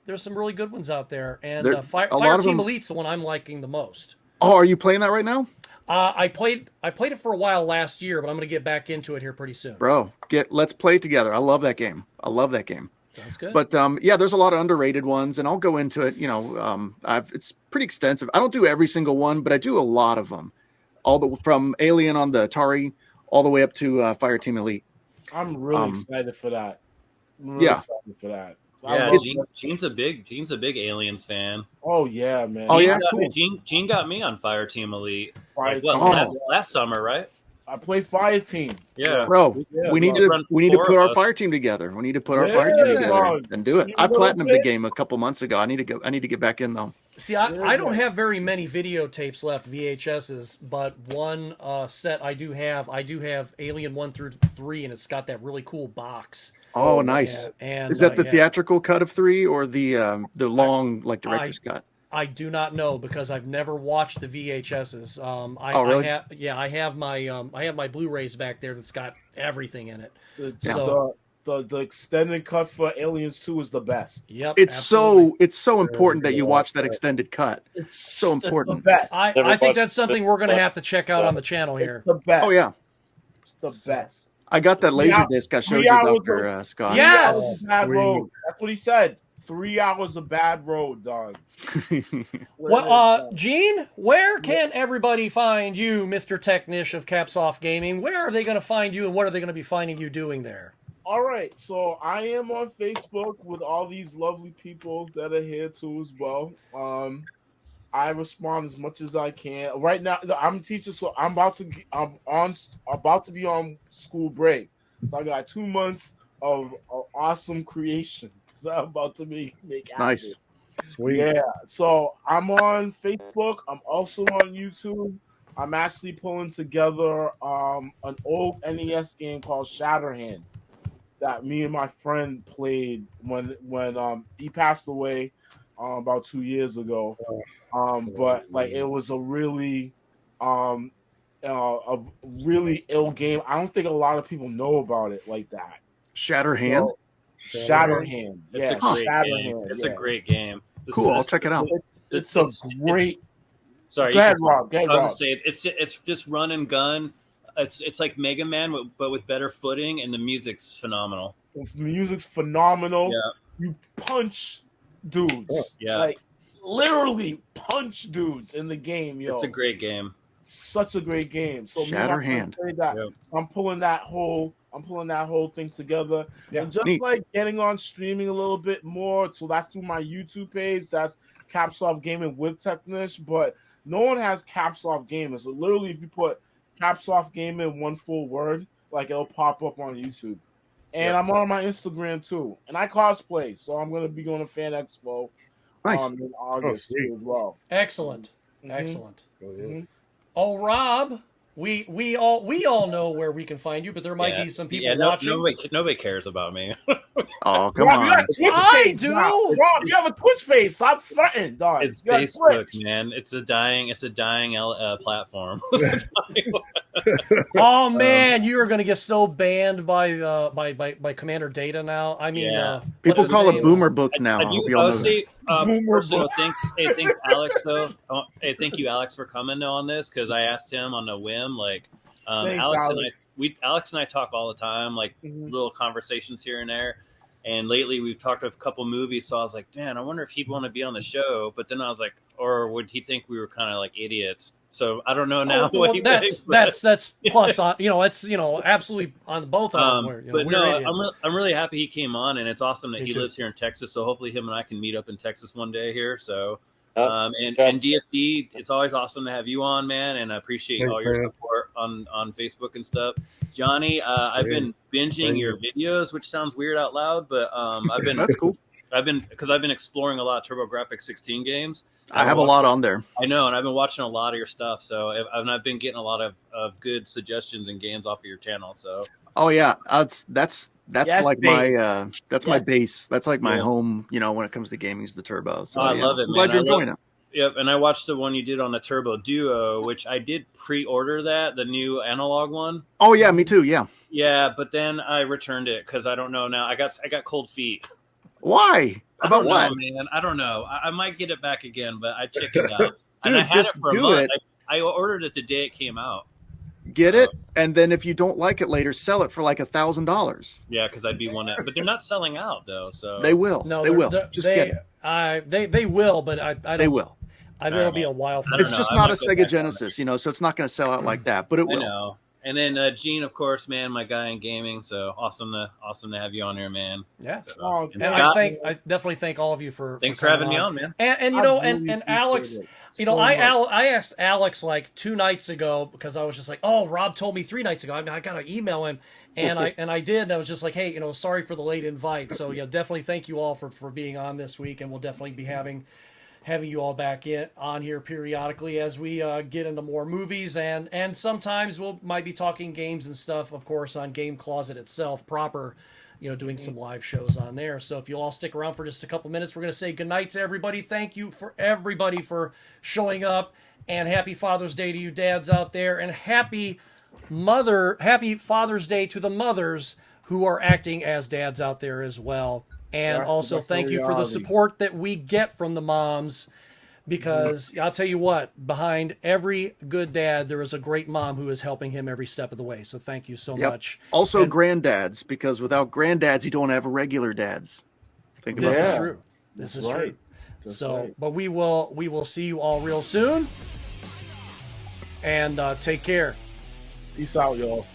there's some really good ones out there, and There- Fire a lot of Team them- Elite's the one I'm liking the most. Oh, are you playing that right now? I played it for a while last year, but I'm going to get back into it here pretty soon. Bro, let's play it together. I love that game. Sounds good. But yeah, there's a lot of underrated ones, and I'll go into it. It's pretty extensive. I don't do every single one, but I do a lot of them. From Alien on the Atari all the way up to Fireteam Elite. I'm really excited for that. I'm really Yeah. excited for that. Yeah, love Gene's a big Aliens fan. Oh yeah, man. Oh, yeah? Gene got, Cool. Gene got me on Fire Team Elite. Fire Like, what, Team. last summer, right? I play Fire Team. Yeah. Bro, Yeah, we need bro. to put our us. fire team together. We need to put our Yeah, fire team together dog. and do it. See I a little platinumed the bit. game a couple months ago. I need to get back in though. See, I don't have very many videotapes left, VHSs, but one set I do have Alien 1 through 3, and it's got that really cool box. Oh, nice. And Is that the yeah. theatrical cut of 3 or the long director's cut? I do not know because I've never watched the VHSs. Really? I have my Blu-rays back there that's got everything in it. The extended cut for Aliens 2 is the best. Yep, It's absolutely. so important that you watch that extended cut. It's so important. It's the best. I Never think watched that's something we're going to have to check out on the channel here. It's the best. Oh yeah, It's the best. I got that laser Yeah. disc I showed 3 you, hours Dr. Scott. Yeah. 3 hours of bad road. That's what he said. 3 hours of bad road, dog. Well, Gene, where can everybody find you, Mr. Technish of Caps Off Gaming? Where are they going to find you, and what are they going to be finding you doing there? All right, so I am on Facebook with all these lovely people that are here too as well. I respond as much as I can. Right now, I'm a teacher, so I'm about to be on school break. So I got 2 months of awesome creation that I'm about to make happen. Nice. Sweet. Yeah, so I'm on Facebook. I'm also on YouTube. I'm actually pulling together an old NES game called Shatterhand that me and my friend played when he passed away about 2 years ago. But like it was a really ill game. I don't think a lot of people know about it like that. Shatterhand. Shatterhand. It's Yeah, a great game. Shatterhand. It's yeah. a great game. Cool. I'll check it out. It's a great. Sorry, Go ahead, Rob. Go ahead, I was Rob. just saying, it's just run and gun. It's like Mega Man, but with better footing, and the music's phenomenal. The music's phenomenal. Yeah. You punch dudes. Yeah. Like literally punch dudes in the game, yo. It's a great game. Such a great game. So me and my friend Shatterhand. played that. Yeah. I'm pulling that whole thing together. Yeah. And just Neat. like getting on streaming a little bit more. So that's through my YouTube page. That's Caps Off Gaming with Technish, but no one has Caps Off Gaming. So literally if you put Caps Off Gaming one full word, like it'll pop up on YouTube. And Yeah. I'm on my Instagram too. And I cosplay, so I'm gonna be going to Fan Expo Nice. in August sweet. too as well. Excellent. Mhm. Excellent. Oh, yeah. Oh, Rob, we all know where we can find you, but there might be some people watching. Nobody cares about me. Oh, come Rob, you on. got a Twitch I face do. now. Rob, you have a Twitch face. Stop fronting, dog. It's You got Facebook, Twitch. man. It's a dying platform. Oh man, you are going to get so banned by Commander Data now. I mean, Yeah. what's People his call name? it Boomer Book now. I I do hope you all know that. say, Boomer personal book. thanks. Hey, thanks, Alex. Though, thank you, Alex, for coming on this because I asked him on a whim. Like, Thanks, Alex and I talk all the time, like Mhm. little conversations here and there. And lately, we've talked of a couple movies. So I was like, man, I wonder if he'd want to be on the show. But then I was like, or would he think we were kind of like idiots? So I don't know now. Oh, what well, he that's thinks, that's plus on it's absolutely on both of them. Where, but we're no, idiots. I'm really happy he came on, and it's awesome that Me he too. lives here in Texas. So hopefully, him and I can meet up in Texas one day here. So, Yeah. and DFD, it's always awesome to have you on, man, and I appreciate Thanks, all your man. support on Facebook and stuff. Johnny, I've been binging your videos, which sounds weird out loud, but That's cool. I've been exploring a lot of TurboGrafx 16 games. I have a lot on there. I know, and I've been watching a lot of your stuff, so I've been getting a lot of good suggestions and games off of your channel. So Oh yeah, that's That's Yes, like babe. that's my Yes. base. That's like my Yeah. home, when it comes to gaming, is the turbo. So Oh, I yeah. love it, I'm man. glad you're I love- enjoying it. Yep, and I watched the one you did on the Turbo Duo, which I did pre-order the new analog one. Oh yeah, me too. Yeah. Yeah, but then I returned it because I don't know now. I got cold feet. Why? I About don't what? know, man. I don't know. I might get it back again, but I chickened out. And Dude, I had just it for a do month. it. I ordered it the day it came out. Get it, and then if you don't like it later, sell it for like $1,000. Yeah, because I'd be one that. But they're not selling out though. So They will. No, they will. Just get it. They will, but I don't. They will. I bet it'll be a while for I don't It's know. just I not might a go Sega back on Genesis, so it's not going to sell out like that, but it I will. know. And then Gene, of course, man, my guy in gaming. So awesome to have you on here, man. Yeah. So, Oh, and And Scott, I definitely thank all of you thanks for for having coming me on, man. And I really and Alex, appreciate it you know, so much. I asked Alex like 2 nights ago because I was just like, oh, Rob told me 3 nights ago. I mean, I gotta email him, and I did. And I was just like, hey, sorry for the late invite. So yeah, definitely thank you all for being on this week, and we'll definitely be having you all back on here periodically as we get into more movies, and sometimes might be talking games and stuff, of course, on Game Closet itself proper, doing some live shows on there. So if you'll all stick around for just a couple minutes, we're going to say goodnight to everybody. Thank you for everybody for showing up, and happy Father's Day to you dads out there, and happy Father's Day to the mothers who are acting as dads out there as well. And That's also thank you for the reality. support that we get from the moms, because I'll tell you what, behind every good dad, there is a great mom who is helping him every step of the way. So thank you so much. Also, And granddads, because without granddads, you don't have regular dads. Think about this that. is true. This is right. true. That's So, right. but we will see you all real soon. And take care. Peace out, y'all.